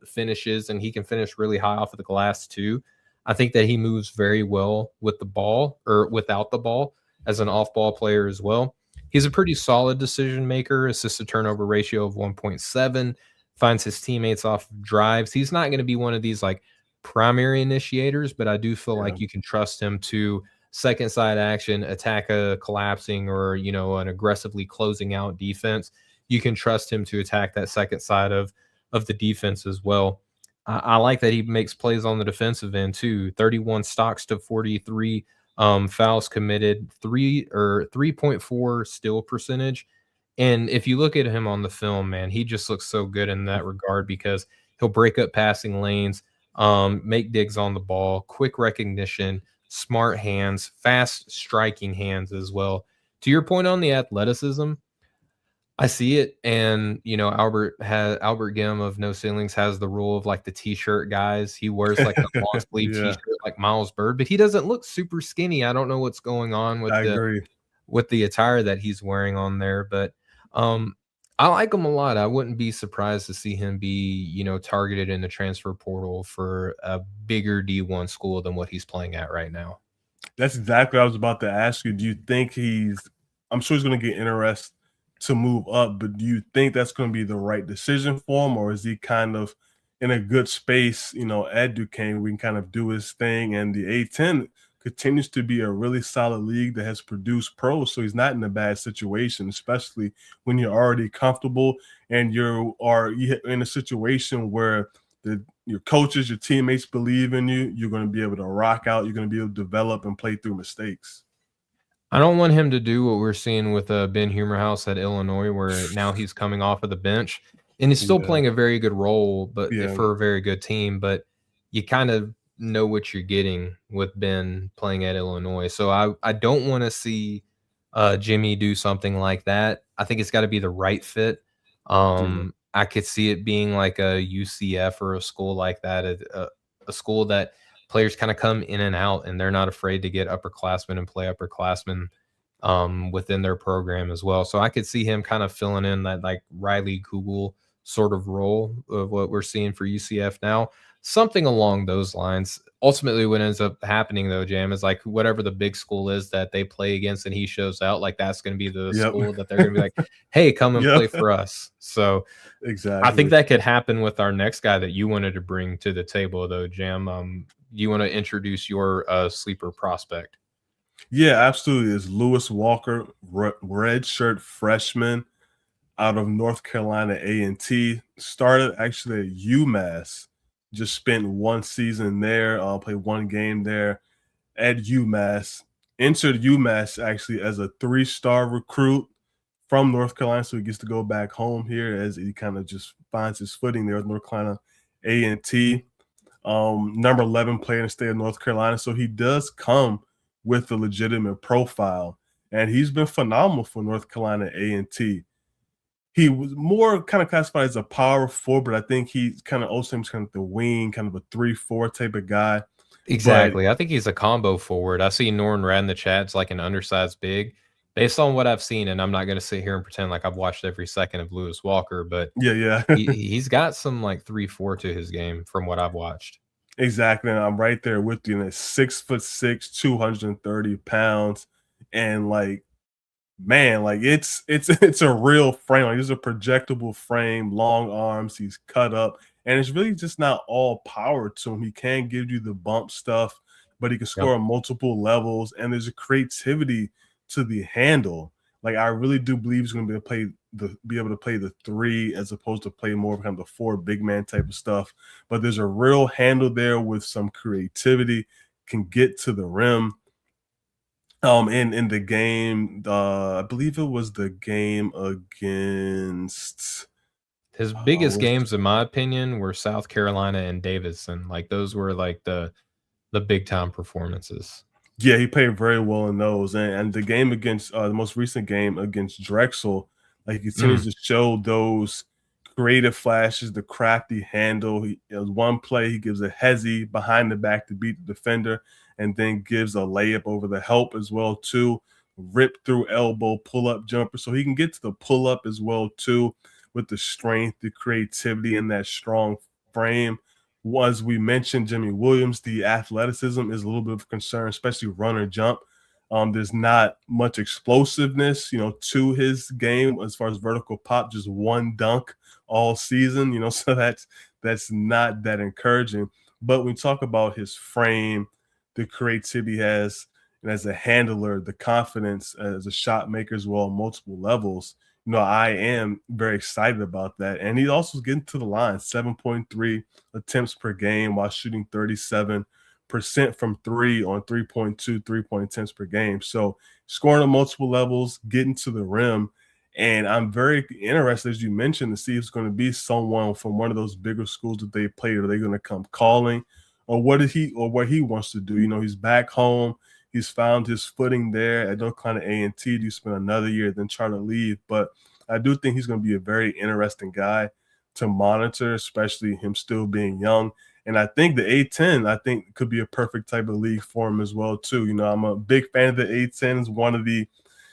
finishes, and he can finish really high off of the glass too. I think that he moves very well with the ball or without the ball as an off-ball player as well. He's a pretty solid decision maker, assist to turnover ratio of 1.7, finds his teammates off of drives. He's not going to be one of these like primary initiators, but I do feel Yeah. like you can trust him to second side action, attack a collapsing or, an aggressively closing out defense. You can trust him to attack that second side of the defense as well. I like that he makes plays on the defensive end too. 31 stocks to 43 fouls committed, 3.4 steal percentage. And if you look at him on the film, man, he just looks so good in that regard because he'll break up passing lanes, make digs on the ball, quick recognition, smart hands, fast striking hands as well. To your point on the athleticism, I see it, and Albert Gim of No Ceilings has the rule of like the t-shirt guys. He wears like the long sleeve Yeah, t-shirt like Miles Bird, but he doesn't look super skinny. I don't know what's going on I agree. with the attire that he's wearing on there, but um I like him a lot. I wouldn't be surprised to see him be, targeted in the transfer portal for a bigger D1 school than what he's playing at right now. That's exactly what I was about to ask you. Do you think I'm sure he's gonna get interest to move up, but do you think that's gonna be the right decision for him, or is he kind of in a good space, at Duquesne, we can kind of do his thing, and the A10 continues to be a really solid league that has produced pros, so he's not in a bad situation, especially when you're already comfortable and you're in a situation where your coaches, your teammates believe in you. You're going to be able to rock out. You're going to be able to develop and play through mistakes. I don't want him to do what we're seeing with Ben Humerhouse at Illinois, where now he's coming off of the bench and he's still Yeah, playing a very good role, but yeah, for a very good team. But you kind of know what you're getting with Ben playing at Illinois. So I don't want to see Jimmy do something like that. I think it's got to be the right fit. yeah. I could see it being like a UCF or a school like that, a school that players kind of come in and out, and they're not afraid to get upperclassmen and play upperclassmen within their program as well. So I could see him kind of filling in that like Riley Kugel sort of role of what we're seeing for UCF now, something along those lines. Ultimately, what ends up happening though, Jam, is like whatever the big school is that they play against and he shows out, like that's going to be the Yep. school that they're going to be like, hey, come and Yep. play for us. So I think Exactly. that could happen with our next guy that you wanted to bring to the table, though, Jam. You want to introduce your sleeper prospect? Yeah, absolutely. It's Lewis Walker, redshirt freshman out of North Carolina A&T. Started actually at UMass. Just spent one season there, played one game there at UMass. Entered UMass actually as a 3-star recruit from North Carolina, so he gets to go back home here as he kind of just finds his footing there with North Carolina A&T. Number 11 player in the state of North Carolina, so he does come with a legitimate profile, and he's been phenomenal for North Carolina A&T. he was more kind of classified as a power forward, but I think he's kind of also kind of the wing, kind of a 3-4 type of guy. But Exactly. I think he's a combo forward. I see Norn Rad in the chat's like an undersized big. Based on what I've seen, and I'm not going to sit here and pretend like I've watched every second of Lewis Walker, but yeah, yeah. he's got some like 3-4 to his game from what I've watched. Exactly, and I'm right there with you. And it's 6'6", 230 pounds, and like, man, like it's a real frame. Like it's a projectable frame, long arms. He's cut up, and it's really just not all power to him. He can give you the bump stuff, but he can Yep. score on multiple levels, and there's a creativity to the handle. Like I really do believe he's going to be able to play the three as opposed to play more of kind of the four big man type of stuff. But there's a real handle there with some creativity, can get to the rim. In the game, I believe it was the game against His biggest was games, in my opinion, were South Carolina and Davidson. Like those were like the big time performances. yeah, he played very well in those. And the game against the most recent game against Drexel, like he continues Mm. to show those creative flashes, the crafty handle. One play he gives a hezzy behind the back to beat the defender, and then gives a layup over the help as well too. Rip through elbow, pull up jumper, so he can get to the pull up as well too, with the strength, the creativity, and that strong frame. As we mentioned, Jimmie Williams, the athleticism is a little bit of a concern, especially run or jump. There's not much explosiveness, to his game as far as vertical pop, just one dunk all season, so that's not that encouraging. But when we talk about his frame, the creativity he has, and as a handler, the confidence as a shot maker as well, on multiple levels, I am very excited about that. And he also is getting to the line, 7.3 attempts per game while shooting 37% from three on 3.2 3-point attempts per game. So scoring on multiple levels, getting to the rim. And I'm very interested, as you mentioned, to see if it's going to be someone from one of those bigger schools that they played. Are they going to come calling, or what he wants to do? He's back home. He's found his footing there at North Carolina A&T. Do spend another year, then try to leave? But I do think he's going to be a very interesting guy to monitor, especially him still being young. And I think the A10, I think, could be a perfect type of league for him as well too. I'm a big fan of the A10. It's one of the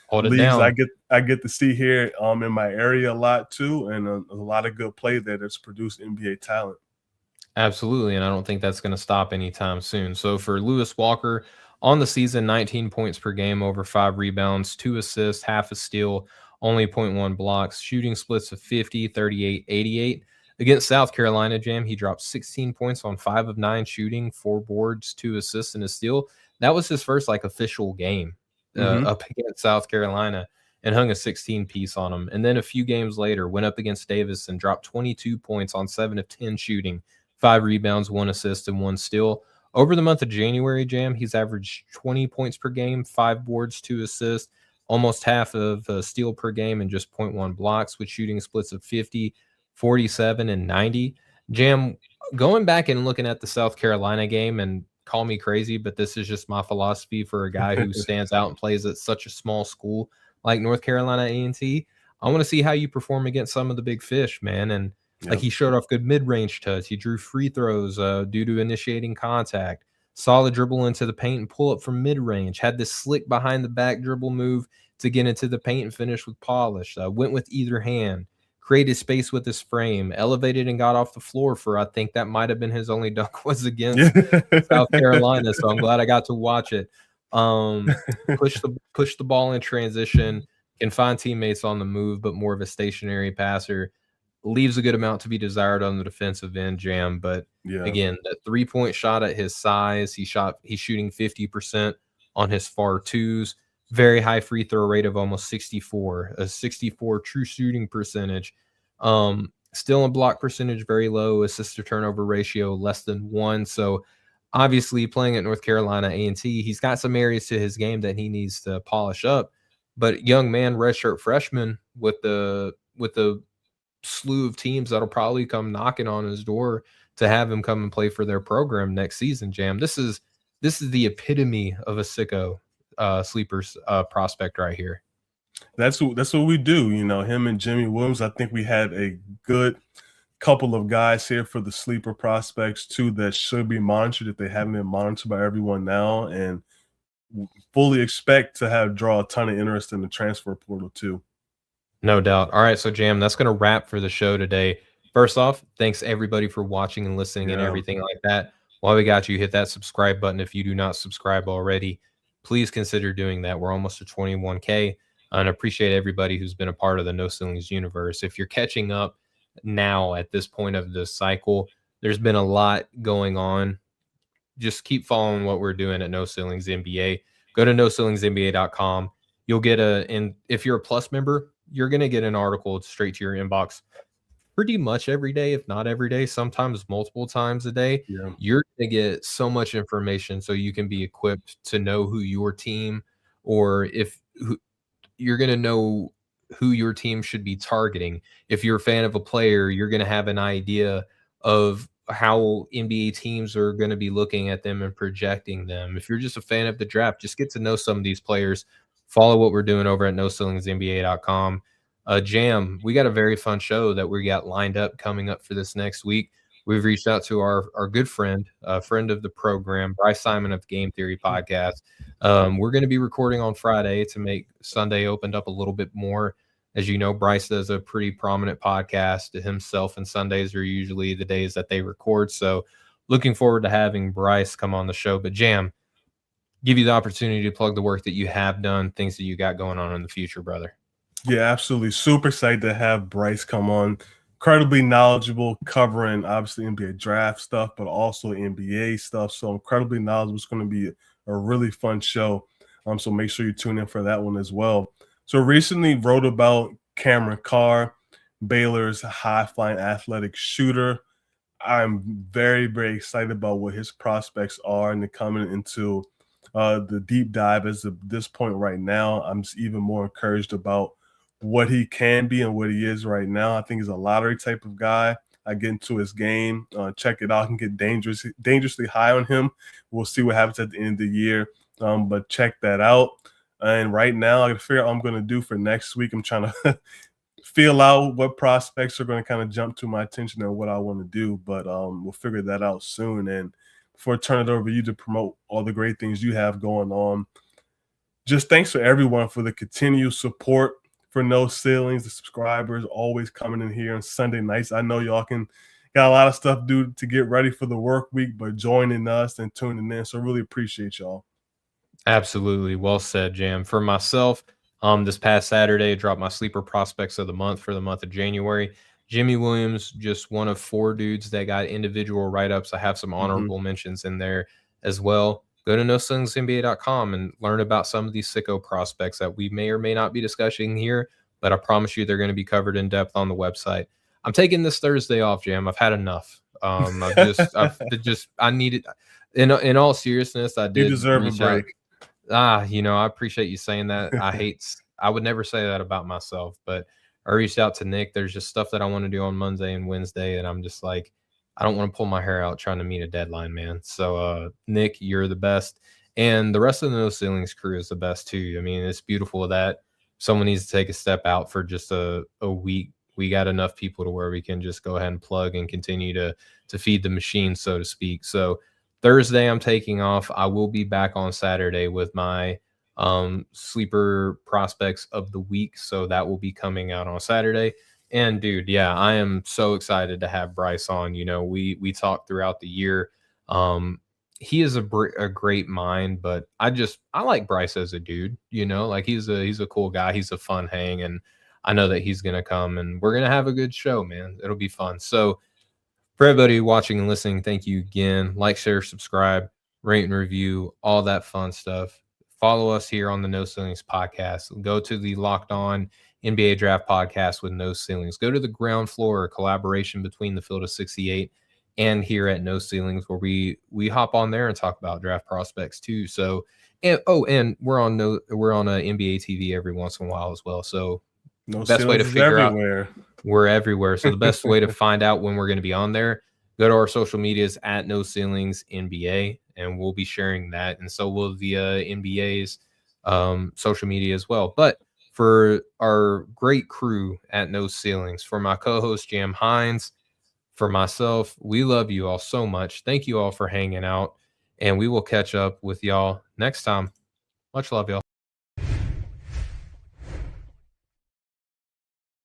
Hold it leagues I down. get to see here in my area a lot too, and a lot of good play there that's produced NBA talent. Absolutely, and I don't think that's going to stop anytime soon. So for Lewis Walker on the season, 19 points per game, over 5 rebounds, 2 assists, half a steal, only zero point 0.1 blocks, shooting splits of 50, 38, 88. Against South Carolina, Jam, he dropped 16 points on 5 of 9 shooting, 4 boards, 2 assists, and a steal. That was his first like official game Mm-hmm. up against South Carolina, and hung a 16 piece on him. And then a few games later, went up against Davis and dropped 22 points on 7 of 10 shooting, 5 rebounds, 1 assist, and 1 steal. Over the month of January, Jam, he's averaged 20 points per game, 5 boards, 2 assists, almost half of a steal per game, and just 0.1 blocks, with shooting splits of 50, 47, and 90. Jam, going back and looking at the South Carolina game, and call me crazy, but this is just my philosophy for a guy who stands out and plays at such a small school like North Carolina A&T. I want to see how you perform against some of the big fish, man. And like, Yeah. he showed off good mid-range touch. He drew free throws due to initiating contact. Solid dribble into the paint and pull up from mid-range. Had this slick behind the back dribble move to get into the paint and finish with polish. Went with either hand. Created space with his frame. Elevated and got off the floor for, I think that might have been his only dunk, was Yeah. against South Carolina. So I'm glad I got to watch it. Um, push the ball in transition. Can find teammates on the move, but more of a stationary passer. Leaves a good amount to be desired on the defensive end, Jam. But Yeah. again, that 3-point shot at his size, he's shooting 50% on his far twos. Very high free throw rate of almost 64, a 64 true shooting percentage. Still in block percentage, very low. Assist to turnover ratio, less than 1. So obviously, playing at North Carolina A&T, he's got some areas to his game that he needs to polish up. But young man, redshirt freshman, with the slew of teams that'll probably come knocking on his door to have him come and play for their program next season, Jam. This is the epitome of a sicko sleepers prospect right here. That's what we do. You know, him and Jimmie Williams. I think we had a good couple of guys here for the sleeper prospects too that should be monitored if they haven't been monitored by everyone now, and fully expect to have draw a ton of interest in the transfer portal too. No doubt. All right, so Jam, that's going to wrap for the show today. First off, thanks everybody for watching and listening and Yeah. everything like that. While we got you, hit that subscribe button if you do not subscribe already. Please consider doing that. We're almost to 21K, and appreciate everybody who's been a part of the No Ceilings universe. If you're catching up now at this point of the cycle, there's been a lot going on. Just keep following what we're doing at No Ceilings NBA. Go to noceilingsnba.com. You'll get and if you're a Plus member, you're going to get an article straight to your inbox pretty much every day, if not every day, sometimes multiple times a day. Yeah. You're going to get so much information so you can be equipped to know who your team, or if you're going to know who your team should be targeting. If you're a fan of a player, you're going to have an idea of how NBA teams are going to be looking at them and projecting them. If you're just a fan of the draft, just get to know some of these players. Follow what we're doing over at noceilingsnba.com. Jam, we got a very fun show that we got lined up coming up for this next week. We've reached out to our good friend, friend of the program, Bryce Simon of Game Theory Podcast. We're going to be recording on Friday to make Sunday opened up a little bit more. As you know, Bryce does a pretty prominent podcast himself, and Sundays are usually the days that they record. So looking forward to having Bryce come on the show. But Jam, give you the opportunity to plug the work that you have done, things that you got going on in the future, brother. Yeah, absolutely. Super excited to have Bryce come on. Incredibly knowledgeable, covering obviously NBA draft stuff, but also NBA stuff. So incredibly knowledgeable. It's going to be a really fun show. So make sure you tune in for that one as well. So recently wrote about Cameron Carr, Baylor's high-flying athletic shooter. I'm very, very excited about what his prospects are and coming into the deep dive as of this point right now. I'm just even more encouraged about what he can be and what he is right now. I think he's a lottery type of guy. I get into his game, check it out, and get dangerously high on him. We'll see what happens at the end of the year, but check that out. And right now, I got to figure out what I'm going to do for next week. I'm trying to feel out what prospects are going to kind of jump to my attention and what I want to do, but we'll figure that out soon. And before I turn it over to you to promote all the great things you have going on, just thanks for everyone for the continued support for No Ceilings, the subscribers always coming in here on Sunday nights. I know y'all got a lot of stuff to do to get ready for the work week, but joining us and tuning in. So really appreciate y'all. Absolutely. Well said, Jam. For myself, this past Saturday, I dropped my sleeper prospects of the month for the month of January. Jimmie Williams, just one of 4 dudes that got individual write-ups. I have some honorable mentions in there as well. Go to noceilingsnba.com and learn about some of these sicko prospects that we may or may not be discussing here, but I promise you they're going to be covered in depth on the website. I'm taking this Thursday off, Jam. I've had enough. I needed, in all seriousness, I did. You deserve a break. I appreciate you saying that. I would never say that about myself, but I reached out to Nick. There's just stuff that I want to do on Monday and Wednesday, and I'm just like, I don't want to pull my hair out trying to meet a deadline, man. So, Nick, you're the best. And the rest of the No Ceilings crew is the best too. I mean, it's beautiful that someone needs to take a step out for just a week. We got enough people to where we can just go ahead and plug and continue to feed the machine, so to speak. So Thursday, I'm taking off. I will be back on Saturday with my sleeper prospects of the week. So that will be coming out on Saturday. And dude, yeah, I am so excited to have Bryce on. You know, we talked throughout the year. He is a great mind, but I like Bryce as a dude. You know, like he's a cool guy. He's a fun hang, and I know that he's gonna come, and we're gonna have a good show, man. It'll be fun. So for everybody watching and listening, thank you again. Like, share, subscribe, rate, and review, all that fun stuff. Follow us here on the No Ceilings podcast. Go to the Locked On NBA Draft podcast with No Ceilings. Go to the Ground Floor, a collaboration between the Field of 68 and here at No Ceilings, where we hop on there and talk about draft prospects too. So, and we're on NBA TV every once in a while as well. So, No best way to figure everywhere. out we're everywhere. So the best way to find out when we're going to be on there, go to our social medias at No Ceilings NBA, and we'll be sharing that. And so will the NBA's social media as well. But for our great crew at No Ceilings, for my co-host Jam Hines, for myself, we love you all so much. Thank you all for hanging out, and we will catch up with y'all next time. Much love, y'all.